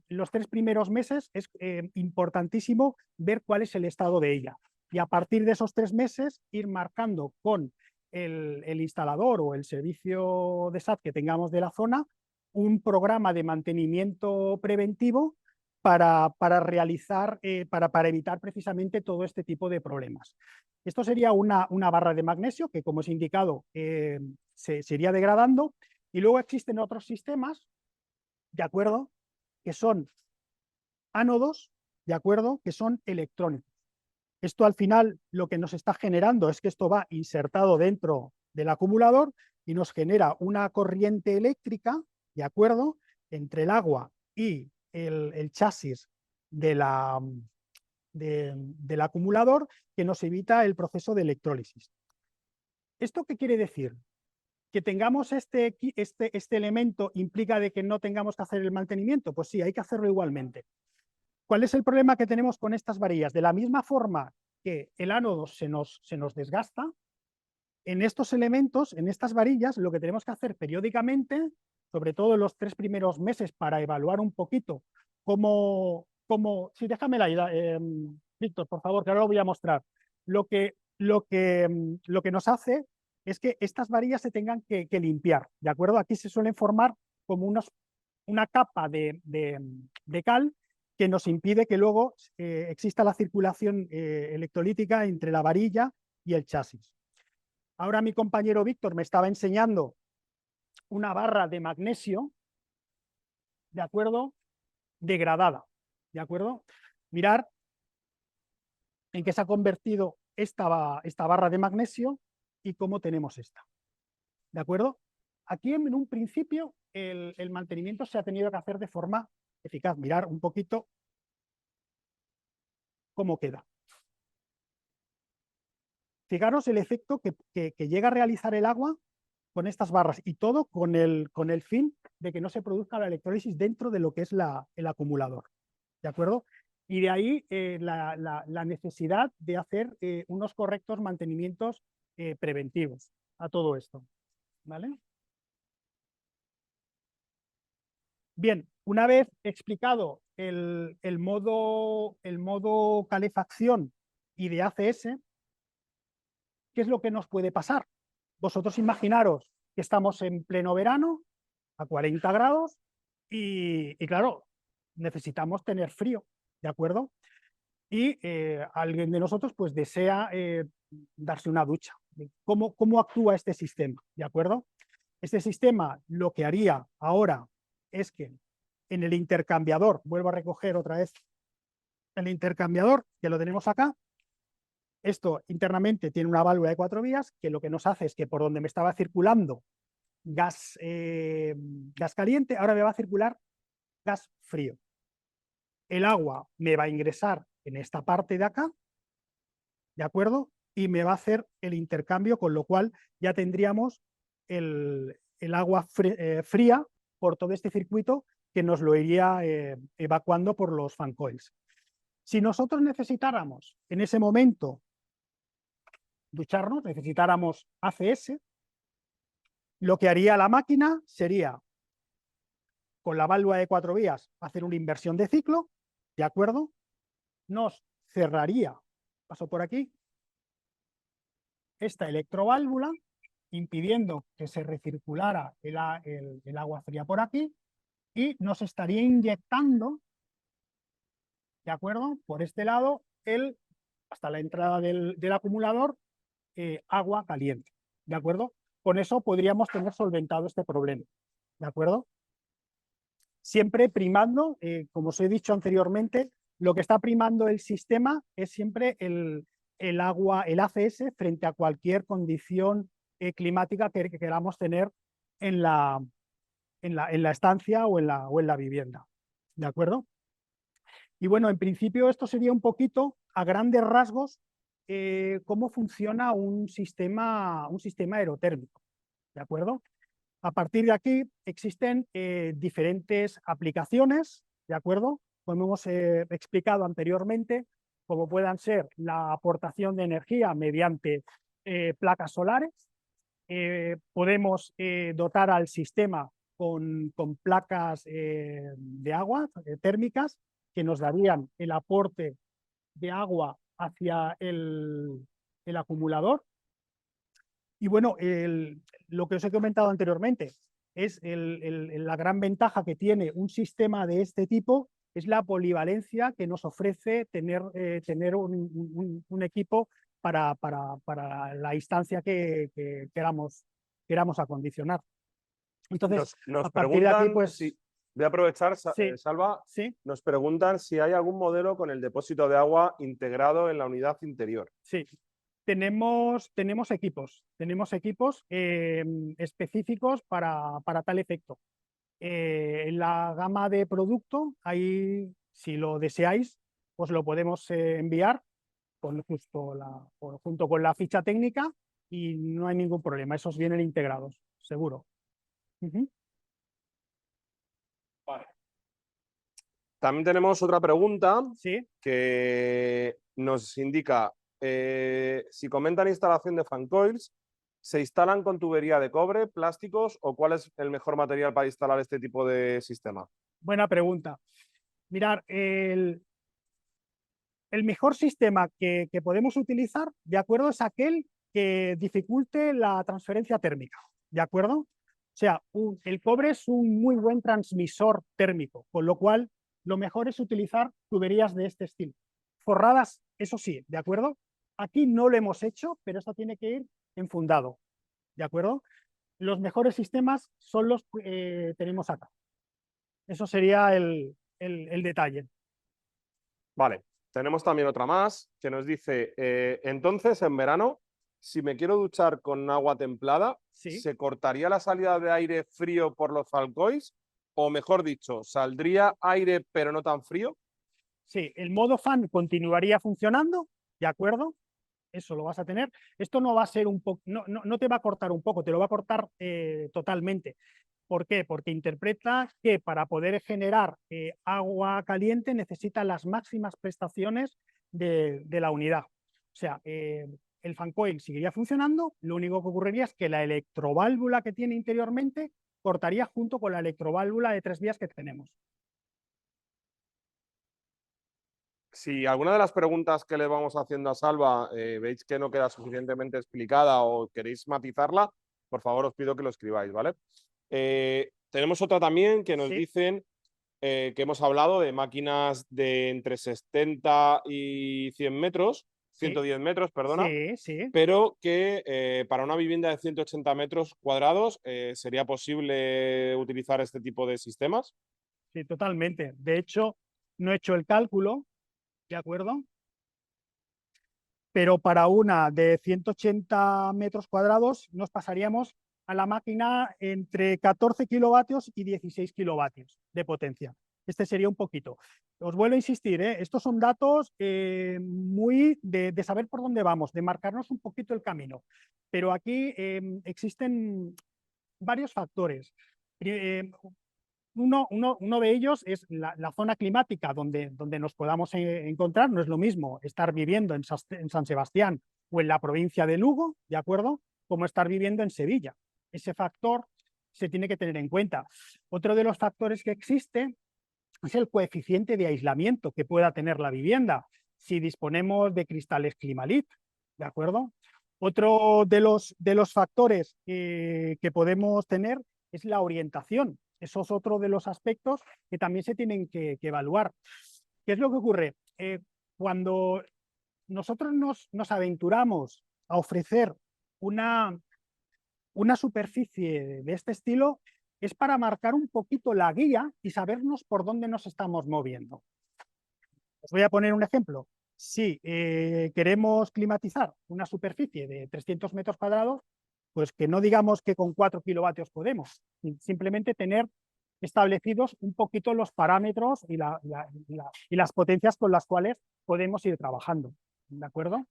los 3 primeros meses es importantísimo ver cuál es el estado de ella. Y a partir de esos 3 meses, ir marcando con el instalador o el servicio de SAT que tengamos de la zona un programa de mantenimiento preventivo para realizar, para evitar precisamente todo este tipo de problemas. Esto sería una barra de magnesio que, como os he indicado, se iría degradando, y luego existen otros sistemas, ¿de acuerdo?, que son ánodos, ¿de acuerdo?, que son electrónicos. Esto al final lo que nos está generando es que esto va insertado dentro del acumulador y nos genera una corriente eléctrica, ¿de acuerdo?, entre el agua y el chasis del acumulador, que nos evita el proceso de electrólisis. ¿Esto qué quiere decir? ¿Que tengamos este elemento implica de que no tengamos que hacer el mantenimiento? Pues sí, hay que hacerlo igualmente. ¿Cuál es el problema que tenemos con estas varillas? De la misma forma que el ánodo se nos desgasta, en estos elementos, en estas varillas, lo que tenemos que hacer periódicamente, sobre todo en los 3 primeros meses, para evaluar un poquito cómo sí, déjame la idea, Víctor, por favor, que ahora lo voy a mostrar. Lo que nos hace es que estas varillas se tengan que limpiar, ¿de acuerdo? Aquí se suelen formar como una capa de cal que nos impide que luego exista la circulación electrolítica entre la varilla y el chasis. Ahora mi compañero Víctor me estaba enseñando una barra de magnesio, ¿de acuerdo? Degradada, ¿de acuerdo? Mirar en qué se ha convertido esta barra de magnesio y cómo tenemos esta, ¿de acuerdo? Aquí en un principio el mantenimiento se ha tenido que hacer de forma eficaz. Mirar un poquito cómo queda. Fijaros el efecto que llega a realizar el agua con estas barras y todo con el fin de que no se produzca la electrólisis dentro de lo que es el acumulador, ¿de acuerdo? Y de ahí la necesidad de hacer unos correctos mantenimientos preventivos a todo esto, ¿vale? Bien, una vez explicado el modo calefacción y de ACS, ¿qué es lo que nos puede pasar? Vosotros imaginaros que estamos en pleno verano, a 40 grados, y claro, necesitamos tener frío, ¿de acuerdo? Y alguien de nosotros pues desea darse una ducha. ¿Cómo actúa este sistema? ¿De acuerdo? Este sistema lo que haría ahora es que en el intercambiador, vuelvo a recoger otra vez el intercambiador, que lo tenemos acá, esto internamente tiene una válvula de 4 vías que lo que nos hace es que por donde me estaba circulando gas caliente, ahora me va a circular gas frío. El agua me va a ingresar en esta parte de acá, ¿de acuerdo? Y me va a hacer el intercambio, con lo cual ya tendríamos el agua fría por todo este circuito que nos lo iría evacuando por los fan coils. Si nosotros necesitáramos en ese momento ducharnos, necesitáramos ACS, lo que haría la máquina sería, con la válvula de 4 vías, hacer una inversión de ciclo, ¿de acuerdo? Nos cerraría, paso por aquí, esta electroválvula, impidiendo que se recirculara el agua fría por aquí, y nos estaría inyectando, ¿de acuerdo? Por este lado, hasta la entrada del acumulador, agua caliente, ¿de acuerdo? Con eso podríamos tener solventado este problema, ¿de acuerdo? Siempre primando, como os he dicho anteriormente, lo que está primando el sistema es siempre el agua, el ACS, frente a cualquier condición climática que queramos tener en la estancia o en la vivienda, ¿de acuerdo? Y bueno, en principio esto sería un poquito, a grandes rasgos, cómo funciona un sistema aerotérmico, ¿de acuerdo? A partir de aquí existen diferentes aplicaciones, ¿de acuerdo? Como hemos explicado anteriormente, como puedan ser la aportación de energía mediante placas solares. Podemos dotar al sistema con placas de agua térmicas que nos darían el aporte de agua hacia el acumulador. Y bueno, lo que os he comentado anteriormente es la gran ventaja que tiene un sistema de este tipo, es la polivalencia que nos ofrece tener un equipo para la instancia que queramos acondicionar. Entonces, Nos a partir de aquí, preguntan, pues... si, voy a aprovechar, Sí, Salva, sí, nos preguntan si hay algún modelo con el depósito de agua integrado en la unidad interior. sí. Tenemos equipos específicos para tal efecto. En la gama de producto, ahí, si lo deseáis, pues lo podemos enviar junto con la ficha técnica y no hay ningún problema, esos vienen integrados, seguro. Vale. También tenemos otra pregunta Sí, que nos indica si comentan instalación de fan coils, ¿se instalan con tubería de cobre, plásticos o cuál es el mejor material para instalar este tipo de sistema? buena pregunta. Mirar, el mejor sistema que podemos utilizar, ¿de acuerdo? Es aquel que dificulte la transferencia térmica, ¿de acuerdo? O sea, el cobre es un muy buen transmisor térmico, con lo cual lo mejor es utilizar tuberías de este estilo. Forradas, eso sí, ¿de acuerdo? Aquí no lo hemos hecho, pero esto tiene que ir enfundado, ¿de acuerdo? los mejores sistemas son los que tenemos acá. Eso sería el detalle. Vale, tenemos también otra más que nos dice, entonces en verano, si me quiero duchar con agua templada, Sí. ¿se cortaría la salida de aire frío por los Falcois? O mejor dicho, ¿saldría aire pero no tan frío? Sí, el modo fan continuaría funcionando, ¿de acuerdo? Eso lo vas a tener. Esto no va a ser un poco, no te va a cortar un poco, te lo va a cortar totalmente. ¿Por qué? Porque interpreta que para poder generar agua caliente necesita las máximas prestaciones de la unidad. O sea, el fan coil seguiría funcionando, lo único que ocurriría es que la electroválvula que tiene interiormente cortaría junto con la electroválvula de 3 vías que tenemos. Si alguna de las preguntas que le vamos haciendo a Salva veis que no queda suficientemente explicada o queréis matizarla, por favor os pido que lo escribáis, ¿vale? Tenemos otra también que nos Sí. dicen que hemos hablado de máquinas de entre 60 y 100 metros, Sí, 110 metros, perdona, sí, sí. pero que para una vivienda de 180 metros cuadrados sería posible utilizar este tipo de sistemas. Sí, totalmente. De hecho, no he hecho el cálculo, ¿de acuerdo? Pero para una de 180 metros cuadrados nos pasaríamos a la máquina entre 14 kilovatios y 16 kilovatios de potencia. Este sería un poquito. Os vuelvo a insistir, estos son datos muy de saber por dónde vamos, de marcarnos un poquito el camino. Pero aquí existen varios factores. Uno de ellos es la zona climática donde nos podamos encontrar. No es lo mismo estar viviendo en San Sebastián o en la provincia de Lugo, ¿de acuerdo? Como estar viviendo en Sevilla. Ese factor se tiene que tener en cuenta. Otro de los factores que existe es el coeficiente de aislamiento que pueda tener la vivienda. Si disponemos de cristales Climalit, ¿de acuerdo? Otro de los factores que podemos tener es la orientación. Eso es otro de los aspectos que también se tienen que evaluar. ¿Qué es lo que ocurre? Cuando nosotros nos aventuramos a ofrecer una superficie de este estilo, es para marcar un poquito la guía y sabernos por dónde nos estamos moviendo. Os voy a poner un ejemplo. Si queremos climatizar una superficie de 300 metros cuadrados, pues que no digamos que con 4 kilovatios podemos, simplemente tener establecidos un poquito los parámetros y las potencias con las cuales podemos ir trabajando. ¿De acuerdo?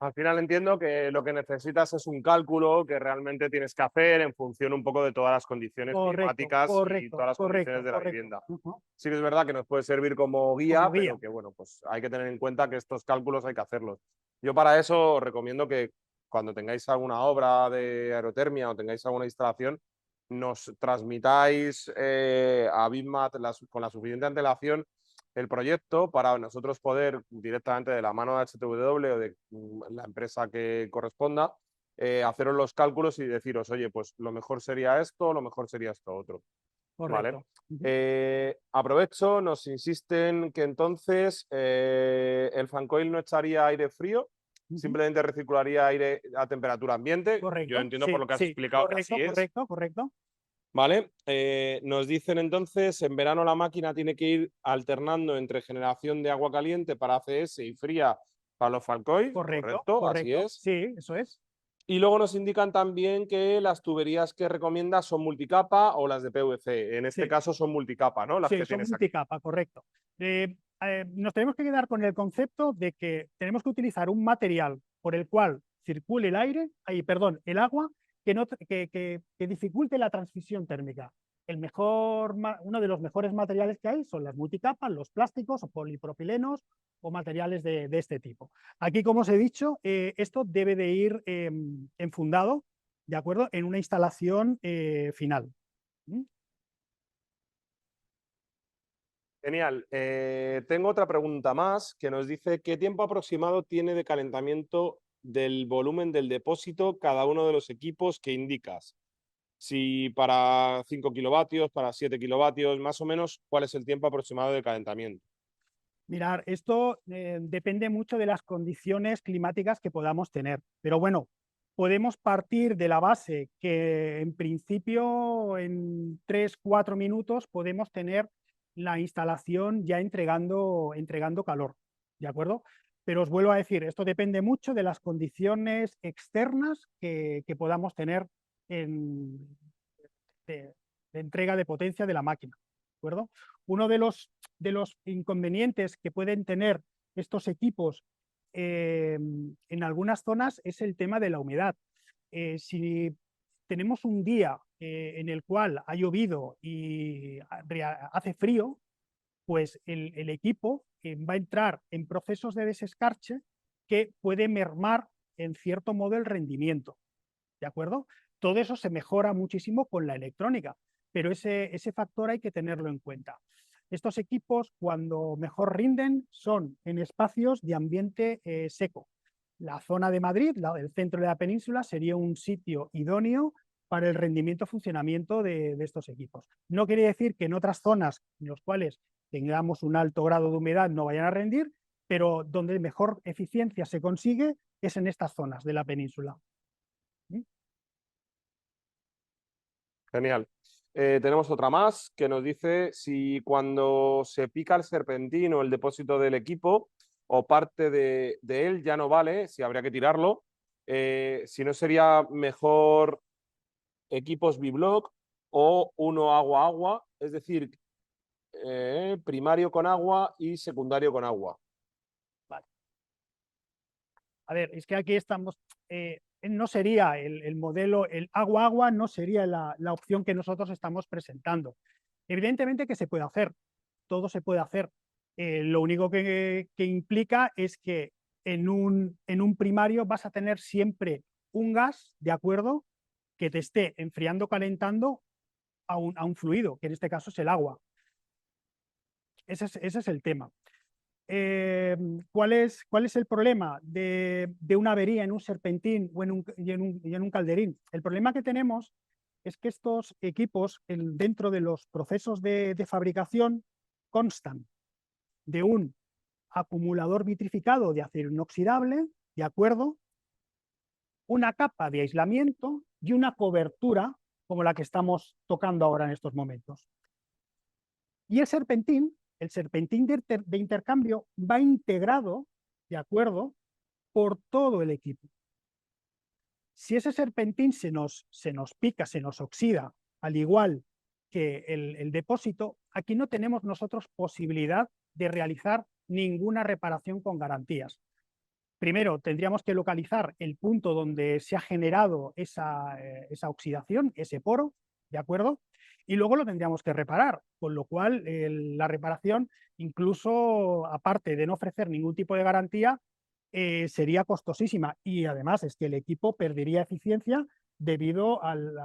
Al final entiendo que lo que necesitas es un cálculo que realmente tienes que hacer en función un poco de todas las condiciones Correcto, climáticas y correcto, todas las condiciones correcto, de la correcto. vivienda. Sí que es verdad que nos puede servir como guía, Como guía. pero que bueno, pues hay que tener en cuenta que estos cálculos hay que hacerlos. Yo para eso os recomiendo que cuando tengáis alguna obra de aerotermia o tengáis alguna instalación, nos transmitáis a BIMAT con la suficiente antelación el proyecto para nosotros poder directamente de la mano de HTW o de la empresa que corresponda, haceros los cálculos y deciros, oye, pues lo mejor sería esto, lo mejor sería esto otro. ¿Vale? Correcto. Aprovecho, nos insisten que entonces el fancoil no echaría aire frío, simplemente recircularía aire a temperatura ambiente. Yo Correcto, entiendo por sí, lo que has sí, explicado que así correcto, es. correcto, correcto. ¿Vale? Nos dicen entonces, en verano la máquina tiene que ir alternando entre generación de agua caliente para ACS y fría para los Falcois, Correcto, correcto, así correcto. es. Sí, eso es. Y luego nos indican también que las tuberías que recomienda son multicapa o las de PVC. En este Sí, caso son multicapa, ¿no? Las sí, que son tienes aquí. multicapa, correcto. Nos tenemos que quedar con el concepto de que tenemos que utilizar un material por el cual circule el aire, perdón, el agua, que dificulte la transmisión térmica. Uno de los mejores materiales que hay son las multicapas, los plásticos o polipropilenos o materiales de este tipo. Aquí, como os he dicho, esto debe de ir enfundado, ¿de acuerdo?, en una instalación final. ¿Mm? Genial. Tengo otra pregunta más que nos dice qué tiempo aproximado tiene de calentamiento del volumen del depósito cada uno de los equipos que indicas. Si para 5 kilovatios, para 7 kilovatios, más o menos, ¿cuál es el tiempo aproximado de calentamiento? Mirar, esto depende mucho de las condiciones climáticas que podamos tener, pero bueno, podemos partir de la base que en principio en 3-4 minutos podemos tener la instalación ya entregando calor, ¿de acuerdo? Pero os vuelvo a decir, esto depende mucho de las condiciones externas que podamos tener de entrega de potencia de la máquina, ¿de acuerdo? Uno de los inconvenientes que pueden tener estos equipos en algunas zonas es el tema de la humedad. Si tenemos un día en el cual ha llovido y hace frío, pues el equipo va a entrar en procesos de desescarche que puede mermar en cierto modo el rendimiento, ¿de acuerdo? Todo eso se mejora muchísimo con la electrónica, pero ese factor hay que tenerlo en cuenta. Estos equipos, cuando mejor rinden, son en espacios de ambiente seco. La zona de Madrid, el centro de la península, sería un sitio idóneo para el rendimiento y funcionamiento de estos equipos. No quiere decir que en otras zonas en las cuales tengamos un alto grado de humedad no vayan a rendir, pero donde mejor eficiencia se consigue es en estas zonas de la península. Genial. Tenemos otra más que nos dice si cuando se pica el serpentín o el depósito del equipo o parte de él ya no vale, si habría que tirarlo, si no sería mejor equipos biblock o uno agua-agua, es decir, primario con agua y secundario con agua. Vale. A ver, es que aquí estamos, no sería el modelo, el agua-agua no sería la opción que nosotros estamos presentando. Evidentemente que se puede hacer, todo se puede hacer. Lo único que implica es que en un primario vas a tener siempre un gas, ¿de acuerdo?, que te esté enfriando, calentando a un fluido, que en este caso es el agua. Ese es el tema. ¿Cuál es el problema de una avería en un serpentín o en un calderín? El problema que tenemos es que estos equipos dentro de los procesos de fabricación constan de un acumulador vitrificado de acero inoxidable, ¿de acuerdo?, una capa de aislamiento y una cobertura como la que estamos tocando ahora en estos momentos. Y el serpentín de intercambio va integrado, ¿de acuerdo?, por todo el equipo. Si ese serpentín se nos pica, se nos oxida, al igual que el depósito, aquí no tenemos nosotros posibilidad de realizar ninguna reparación con garantías. Primero, tendríamos que localizar el punto donde se ha generado esa oxidación, ese poro, ¿de acuerdo? Y luego lo tendríamos que reparar, con lo cual la reparación, incluso aparte de no ofrecer ningún tipo de garantía, sería costosísima. Y además es que el equipo perdería eficiencia debido al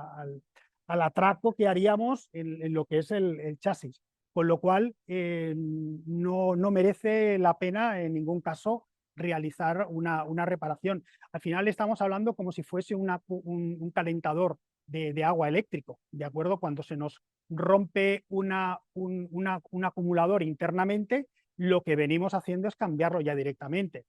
atraco que haríamos en lo que es el chasis. Con lo cual no merece la pena en ningún caso realizar una reparación. Al final estamos hablando como si fuese un calentador de agua eléctrico, ¿de acuerdo? Cuando se nos rompe un acumulador internamente, lo que venimos haciendo es cambiarlo ya directamente.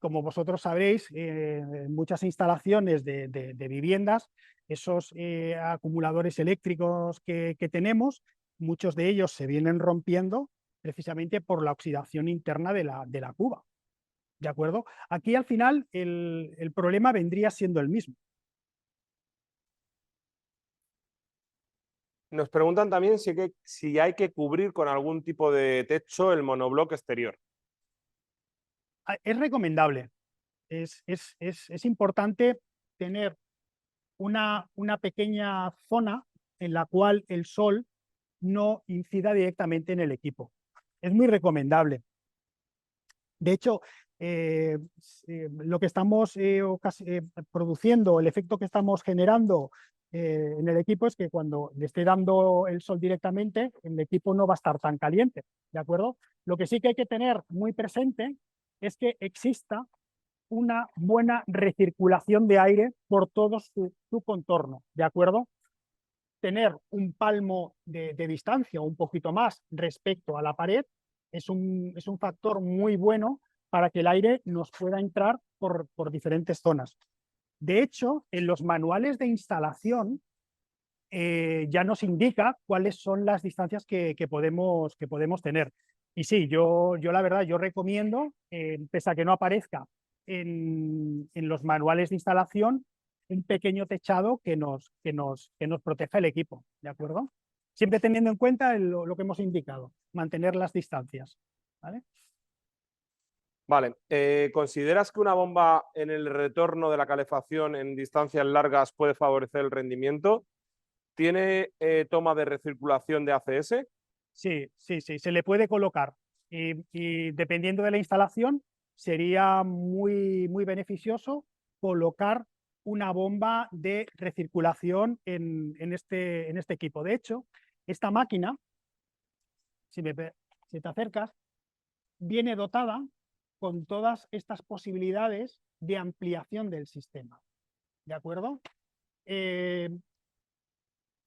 Como vosotros sabréis, en muchas instalaciones de viviendas, esos acumuladores eléctricos que tenemos, muchos de ellos se vienen rompiendo precisamente por la oxidación interna de la cuba. ¿De acuerdo? Aquí al final el problema vendría siendo el mismo. Nos preguntan también si hay que cubrir con algún tipo de techo el monobloc exterior. Es recomendable, es importante tener una pequeña zona en la cual el sol no incida directamente en el equipo. Es muy recomendable. De hecho, lo que estamos produciendo, el efecto que estamos generando en el equipo es que cuando le esté dando el sol directamente, el equipo no va a estar tan caliente, ¿de acuerdo? Lo que sí que hay que tener muy presente es que exista una buena recirculación de aire por todo su contorno, ¿de acuerdo? Tener un palmo de distancia o un poquito más respecto a la pared es un factor muy bueno para que el aire nos pueda entrar por diferentes zonas. De hecho, en los manuales de instalación ya nos indica cuáles son las distancias que podemos tener. Y sí, yo la verdad, yo recomiendo, pese a que no aparezca en los manuales de instalación, un pequeño techado que nos proteja el equipo, ¿de acuerdo? Siempre teniendo en cuenta lo que hemos indicado, mantener las distancias, ¿vale? Vale, ¿consideras que una bomba en el retorno de la calefacción en distancias largas puede favorecer el rendimiento? ¿Tiene toma de recirculación de ACS? Sí, sí, sí, se le puede colocar y dependiendo de la instalación sería muy beneficioso colocar una bomba de recirculación en este equipo. De hecho, esta máquina, si te acercas, viene dotada con todas estas posibilidades de ampliación del sistema. ¿De acuerdo?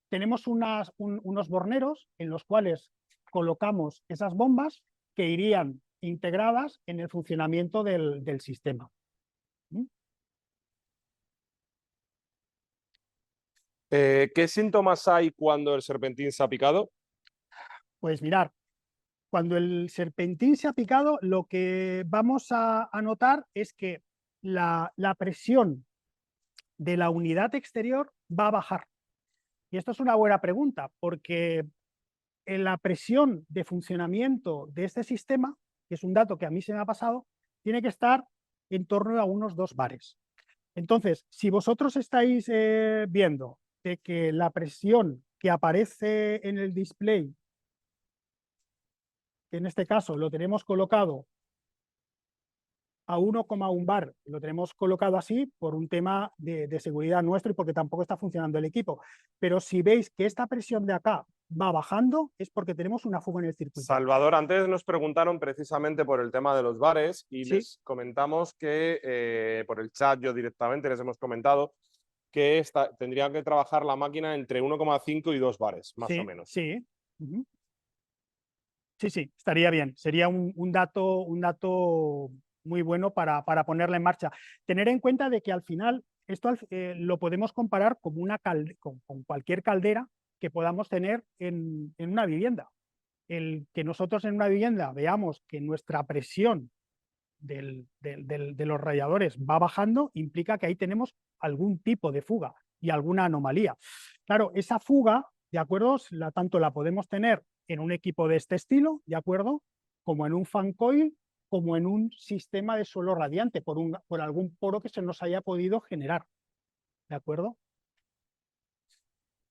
Tenemos unos borneros en los cuales colocamos esas bombas que irían integradas en el funcionamiento del sistema. ¿Qué síntomas hay cuando el serpentín se ha picado? Pues mirar, cuando el serpentín se ha picado, lo que vamos a notar es que la presión de la unidad exterior va a bajar. Y esto es una buena pregunta, porque en la presión de funcionamiento de este sistema, que es un dato que a mí se me ha pasado, tiene que estar en torno a unos 2 bares. Entonces, si vosotros estáis viendo de que la presión que aparece en el display, que en este caso lo tenemos colocado a 1,1 bar, lo tenemos colocado así por un tema de seguridad nuestro y porque tampoco está funcionando el equipo. Pero si veis que esta presión de acá va bajando, es porque tenemos una fuga en el circuito. Salvador, antes nos preguntaron precisamente por el tema de los bares y Sí. les comentamos que por el chat yo directamente les hemos comentado que tendría que trabajar la máquina entre 1,5 y 2 bares, más o menos. Sí. Sí, sí, estaría bien. Sería un dato muy bueno para ponerla en marcha. Tener en cuenta de que al final esto lo podemos comparar como con cualquier caldera que podamos tener en una vivienda. El que nosotros en una vivienda veamos que nuestra presión de los radiadores va bajando implica que ahí tenemos algún tipo de fuga y alguna anomalía. Claro, esa fuga, ¿de acuerdo? Tanto la podemos tener en un equipo de este estilo, ¿de acuerdo? Como en un fan coil, como en un sistema de suelo radiante, por algún poro que se nos haya podido generar, ¿de acuerdo?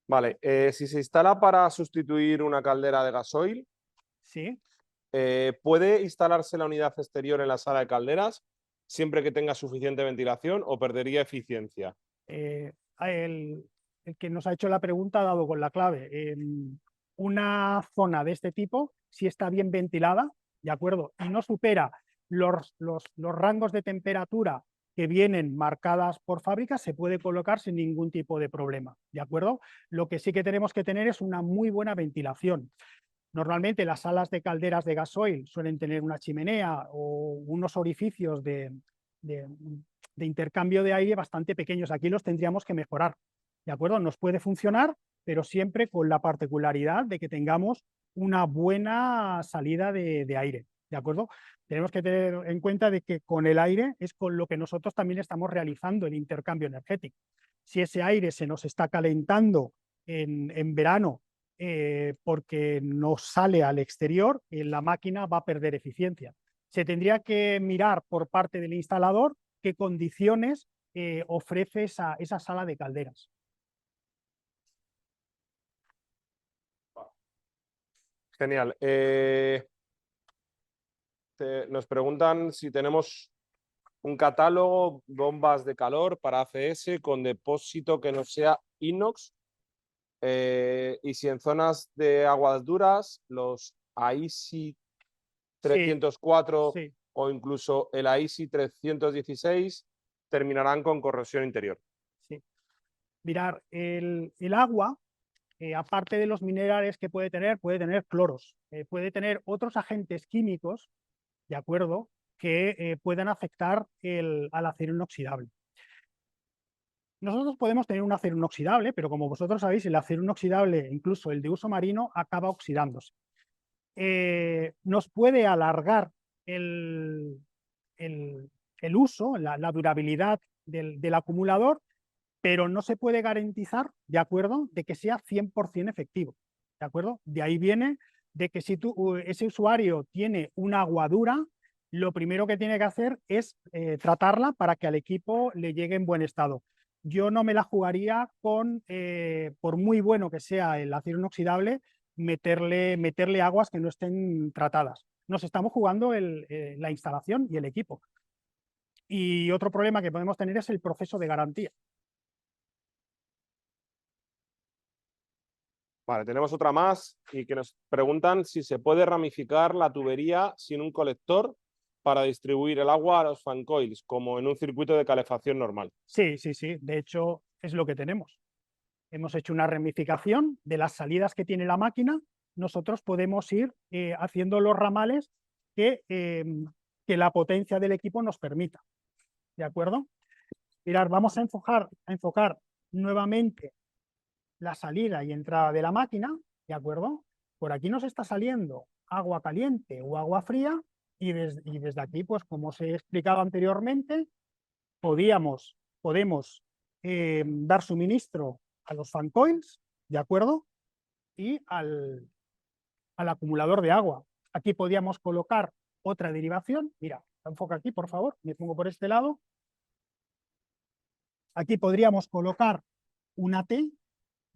Vale, si se instala para sustituir una caldera de gasoil, Sí. ¿puede instalarse la unidad exterior en la sala de calderas siempre que tenga suficiente ventilación o perdería eficiencia? El que nos ha hecho la pregunta ha dado con la clave. Una zona de este tipo, si está bien ventilada, ¿de acuerdo? Y no supera los rangos de temperatura que vienen marcadas por fábrica, se puede colocar sin ningún tipo de problema, ¿de acuerdo? Lo que sí que tenemos que tener es una muy buena ventilación. Normalmente las salas de calderas de gasoil suelen tener una chimenea o unos orificios de intercambio de aire bastante pequeños. Aquí los tendríamos que mejorar, ¿de acuerdo? Nos puede funcionar, pero siempre con la particularidad de que tengamos una buena salida de aire, ¿de acuerdo? Tenemos que tener en cuenta de que con el aire es con lo que nosotros también estamos realizando el intercambio energético. Si ese aire se nos está calentando en verano porque no sale al exterior, la máquina va a perder eficiencia. Se tendría que mirar por parte del instalador qué condiciones ofrece esa sala de calderas. Genial. Nos preguntan si tenemos un catálogo, bombas de calor para ACS con depósito que no sea inox. Y si en zonas de aguas duras, los AISI 304 Sí. o incluso el AISI 316 terminarán con corrosión interior. Sí. Mirar, el agua, aparte de los minerales que puede tener cloros, puede tener otros agentes químicos, ¿de acuerdo?, que puedan afectar al acero inoxidable. Nosotros podemos tener un acero inoxidable, pero como vosotros sabéis, el acero inoxidable, incluso el de uso marino, acaba oxidándose. Nos puede alargar el, el uso, la durabilidad del acumulador, pero no se puede garantizar, ¿de acuerdo?, de que sea 100% efectivo, ¿de acuerdo? De ahí viene de que si ese usuario tiene una agua dura, lo primero que tiene que hacer es tratarla para que al equipo le llegue en buen estado. Yo no me la jugaría con, por muy bueno que sea el acero inoxidable, meterle aguas que no estén tratadas. Nos estamos jugando la instalación y el equipo. Y otro problema que podemos tener es el proceso de garantía. Vale, tenemos otra más y que nos preguntan si se puede ramificar la tubería sin un colector para distribuir el agua a los fan coils, como en un circuito de calefacción normal. Sí, sí, sí. De hecho, es lo que tenemos. Hemos hecho una ramificación de las salidas que tiene la máquina. Nosotros podemos ir haciendo los ramales que la potencia del equipo nos permita. ¿De acuerdo? Mirad, vamos a enfocar nuevamente la salida y entrada de la máquina. ¿De acuerdo? Por aquí nos está saliendo agua caliente o agua fría y desde aquí, pues como os he explicado anteriormente, podemos dar suministro a los fan coils, ¿de acuerdo? Y al acumulador de agua. Aquí podíamos colocar otra derivación. Mira, enfoca aquí, por favor, me pongo por este lado. Aquí podríamos colocar una T,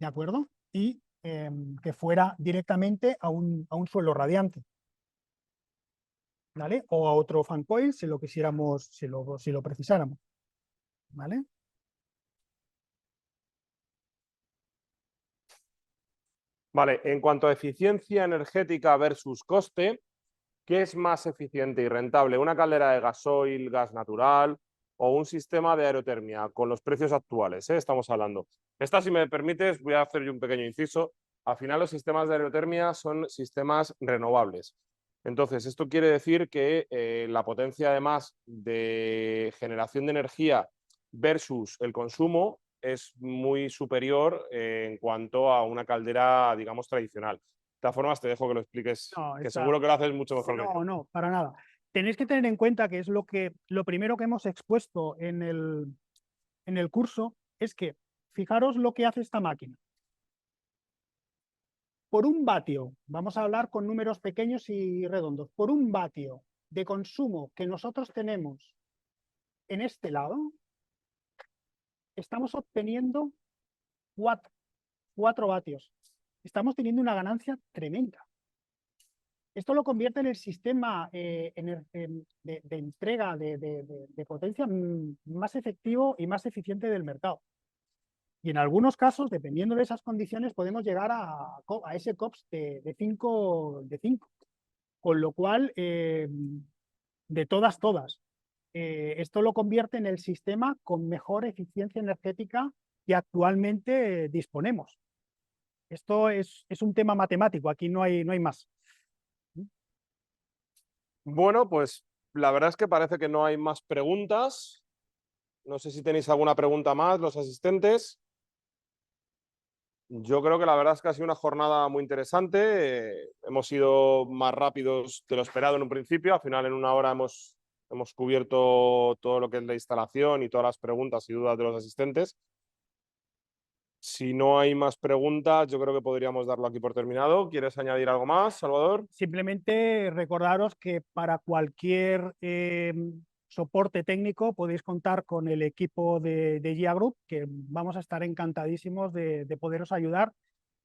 ¿de acuerdo? Y que fuera directamente a un suelo radiante, ¿vale? O a otro fan coil si lo quisiéramos, si lo precisáramos, ¿vale? Vale, en cuanto a eficiencia energética versus coste, ¿qué es más eficiente y rentable? ¿Una caldera de gasoil, gas natural o un sistema de aerotermia con los precios actuales? Estamos hablando. Esta, si me permites, voy a hacer yo un pequeño inciso. Al final, los sistemas de aerotermia son sistemas renovables. Entonces, esto quiere decir que la potencia, además de generación de energía versus el consumo, es muy superior en cuanto a una caldera, digamos, tradicional. De todas formas, te dejo que lo expliques, No, que seguro que lo haces mucho mejor que yo. no, no, para nada. Tenéis que tener en cuenta que es lo primero que hemos expuesto en el curso, es que fijaros lo que hace esta máquina. Por un vatio, vamos a hablar con números pequeños y redondos, por un vatio de consumo que nosotros tenemos en este lado, estamos obteniendo 4 vatios. Estamos teniendo una ganancia tremenda. Esto lo convierte en el sistema de entrega de potencia más efectivo y más eficiente del mercado. Y en algunos casos, dependiendo de esas condiciones, podemos llegar a ese COPS de 5. Con lo cual, de todas, esto lo convierte en el sistema con mejor eficiencia energética que actualmente disponemos. Esto es un tema matemático, aquí no hay más. Bueno, pues la verdad es que parece que no hay más preguntas. No sé si tenéis alguna pregunta más, los asistentes. Yo creo que la verdad es que ha sido una jornada muy interesante. Hemos sido más rápidos de lo esperado en un principio. Al final, en una hora hemos cubierto todo lo que es la instalación y todas las preguntas y dudas de los asistentes. Si no hay más preguntas, yo creo que podríamos darlo aquí por terminado. ¿Quieres añadir algo más, Salvador? Simplemente recordaros que para cualquier soporte técnico podéis contar con el equipo de GIA Group, que vamos a estar encantadísimos de poderos ayudar,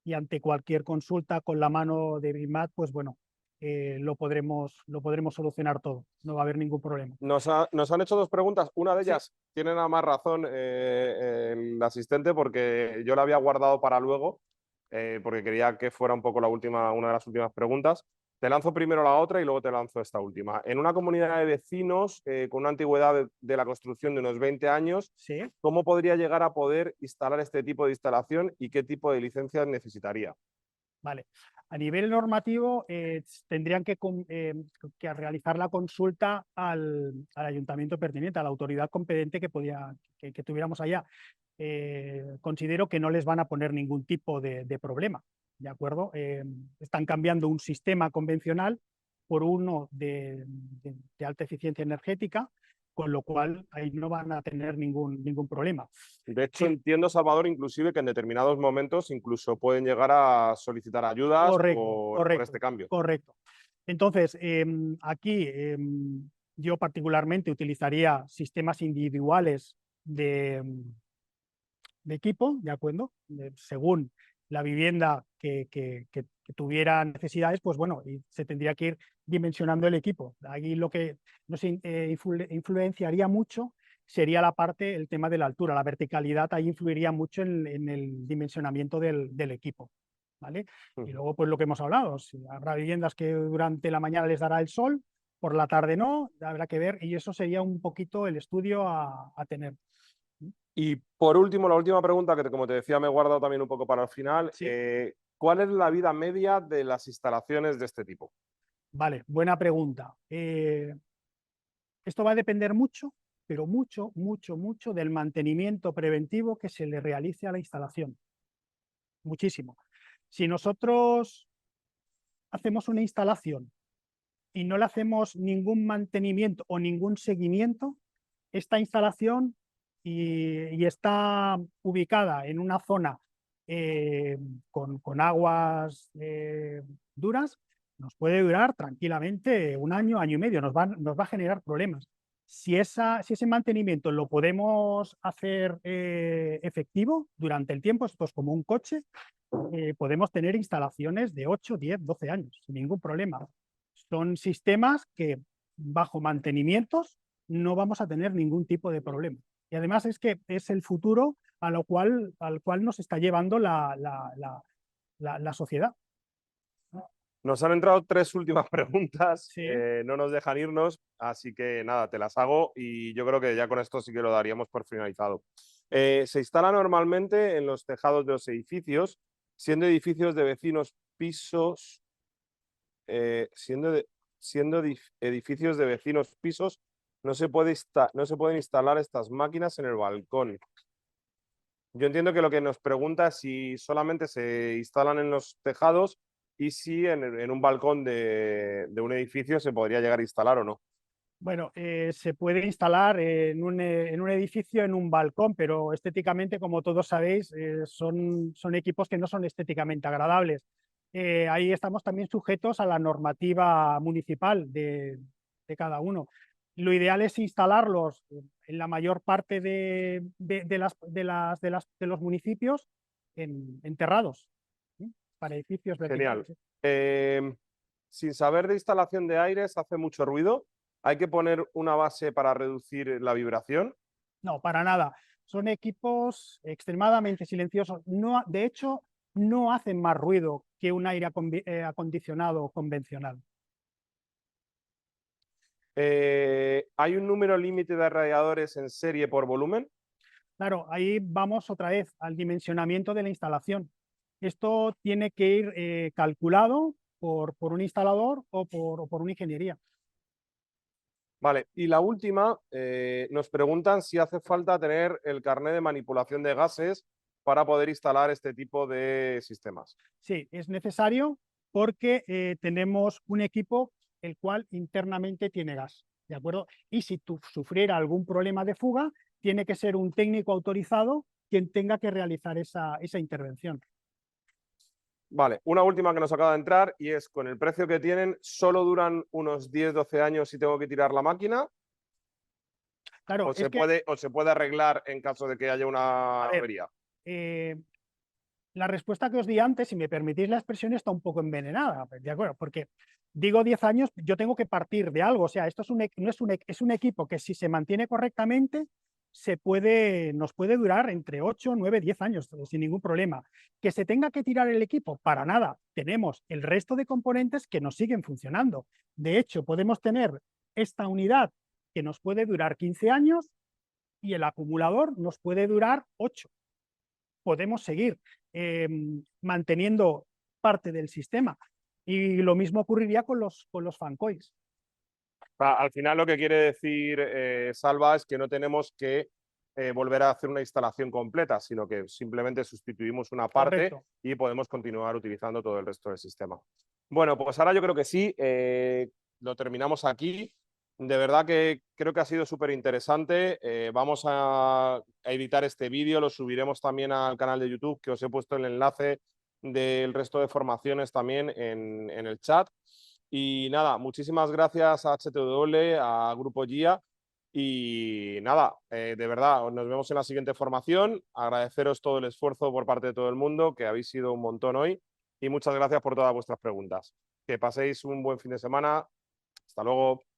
y ante cualquier consulta con la mano de BIMAT, pues bueno, lo podremos solucionar todo, no va a haber ningún problema. Nos han hecho dos preguntas. Una de ellas tiene nada más razón el asistente, porque yo la había guardado para luego, porque quería que fuera un poco una de las últimas preguntas. Te lanzo primero la otra y luego te lanzo esta última. En una comunidad de vecinos con una antigüedad de la construcción de unos 20 años, Sí. ¿cómo podría llegar a poder instalar este tipo de instalación y qué tipo de licencias necesitaría? Vale. A nivel normativo, tendrían que realizar la consulta al ayuntamiento pertinente, a la autoridad competente que tuviéramos allá. considero que no les van a poner ningún tipo de problema, ¿de acuerdo? Están cambiando un sistema convencional por uno de alta eficiencia energética, con lo cual ahí no van a tener ningún problema. De hecho, entiendo, Salvador, inclusive que en determinados momentos incluso pueden llegar a solicitar ayudas por este cambio. Correcto. Entonces, aquí yo particularmente utilizaría sistemas individuales de equipo, ¿de acuerdo? Según la vivienda que tuviera necesidades, pues bueno, y se tendría que ir dimensionando el equipo. Aquí lo que nos influenciaría mucho sería la parte, el tema de la altura, la verticalidad ahí influiría mucho en el dimensionamiento del equipo, ¿vale? Y luego, pues lo que hemos hablado, si habrá viviendas que durante la mañana les dará el sol, por la tarde no, habrá que ver, y eso sería un poquito el estudio a tener. Y por último, la última pregunta, que como te decía me he guardado también un poco para el final. Sí. ¿Cuál es la vida media de las instalaciones de este tipo? Vale, buena pregunta. Esto va a depender mucho, pero mucho, mucho, mucho del mantenimiento preventivo que se le realice a la instalación. Muchísimo. Si nosotros hacemos una instalación y no le hacemos ningún mantenimiento o ningún seguimiento, esta instalación y está ubicada en una zona con aguas duras, nos puede durar tranquilamente un año, año y medio, nos va a generar problemas. Si ese mantenimiento lo podemos hacer efectivo durante el tiempo, esto es como un coche, podemos tener instalaciones de 8, 10, 12 años, sin ningún problema. Son sistemas que bajo mantenimientos no vamos a tener ningún tipo de problema. Y además es que es el futuro al cual nos está llevando la sociedad. Nos han entrado 3 últimas preguntas, Sí. no nos dejan irnos, así que nada, te las hago y yo creo que ya con esto sí que lo daríamos por finalizado. Se instala normalmente en los tejados de los edificios, siendo edificios de vecinos pisos, siendo edificios de vecinos pisos, no se pueden instalar estas máquinas en el balcón. Yo entiendo que lo que nos pregunta es si solamente se instalan en los tejados y si en un balcón de un edificio se podría llegar a instalar o no. Bueno, se puede instalar en un edificio, en un balcón, pero estéticamente, como todos sabéis, son equipos que no son estéticamente agradables. Ahí estamos también sujetos a la normativa municipal de cada uno. Lo ideal es instalarlos en la mayor parte de los municipios en terrados, ¿sí? Para edificios Genial. verticales. Sin saber de instalación de aires, hace mucho ruido. ¿Hay que poner una base para reducir la vibración? No, para nada. Son equipos extremadamente silenciosos. No, de hecho, no hacen más ruido que un aire acondicionado convencional. ¿Hay un número límite de radiadores en serie por volumen? Claro, ahí vamos otra vez al dimensionamiento de la instalación. Esto tiene que ir calculado por un instalador o por una ingeniería. Vale, y la última, nos preguntan si hace falta tener el carnet de manipulación de gases para poder instalar este tipo de sistemas. Sí, es necesario porque tenemos un equipo el cual internamente tiene gas, ¿de acuerdo? Y si sufriera algún problema de fuga, tiene que ser un técnico autorizado quien tenga que realizar esa intervención. Vale, una última que nos acaba de entrar y es, con el precio que tienen, ¿solo duran unos 10-12 años si tengo que tirar la máquina? Claro, ¿O se puede arreglar en caso de que haya una avería? La respuesta que os di antes, si me permitís la expresión, está un poco envenenada, ¿de acuerdo? Porque digo 10 años, yo tengo que partir de algo, o sea, esto es un equipo que si se mantiene correctamente, nos puede durar entre 8, 9, 10 años sin ningún problema. Que se tenga que tirar el equipo, para nada. Tenemos el resto de componentes que nos siguen funcionando. De hecho, podemos tener esta unidad que nos puede durar 15 años y el acumulador nos puede durar 8. Podemos seguir manteniendo parte del sistema. Y lo mismo ocurriría con los fancoils. Al final lo que quiere decir Salva es que no tenemos que volver a hacer una instalación completa, sino que simplemente sustituimos una parte Correcto. y podemos continuar utilizando todo el resto del sistema. Bueno, pues ahora yo creo que sí, lo terminamos aquí. De verdad que creo que ha sido súper interesante. Vamos a editar este vídeo, lo subiremos también al canal de YouTube, que os he puesto el enlace del resto de formaciones también en el chat. Y nada, muchísimas gracias a HTW, a Grupo GIA. Y nada, de verdad, nos vemos en la siguiente formación. Agradeceros todo el esfuerzo por parte de todo el mundo, que habéis sido un montón hoy. Y muchas gracias por todas vuestras preguntas. Que paséis un buen fin de semana. Hasta luego.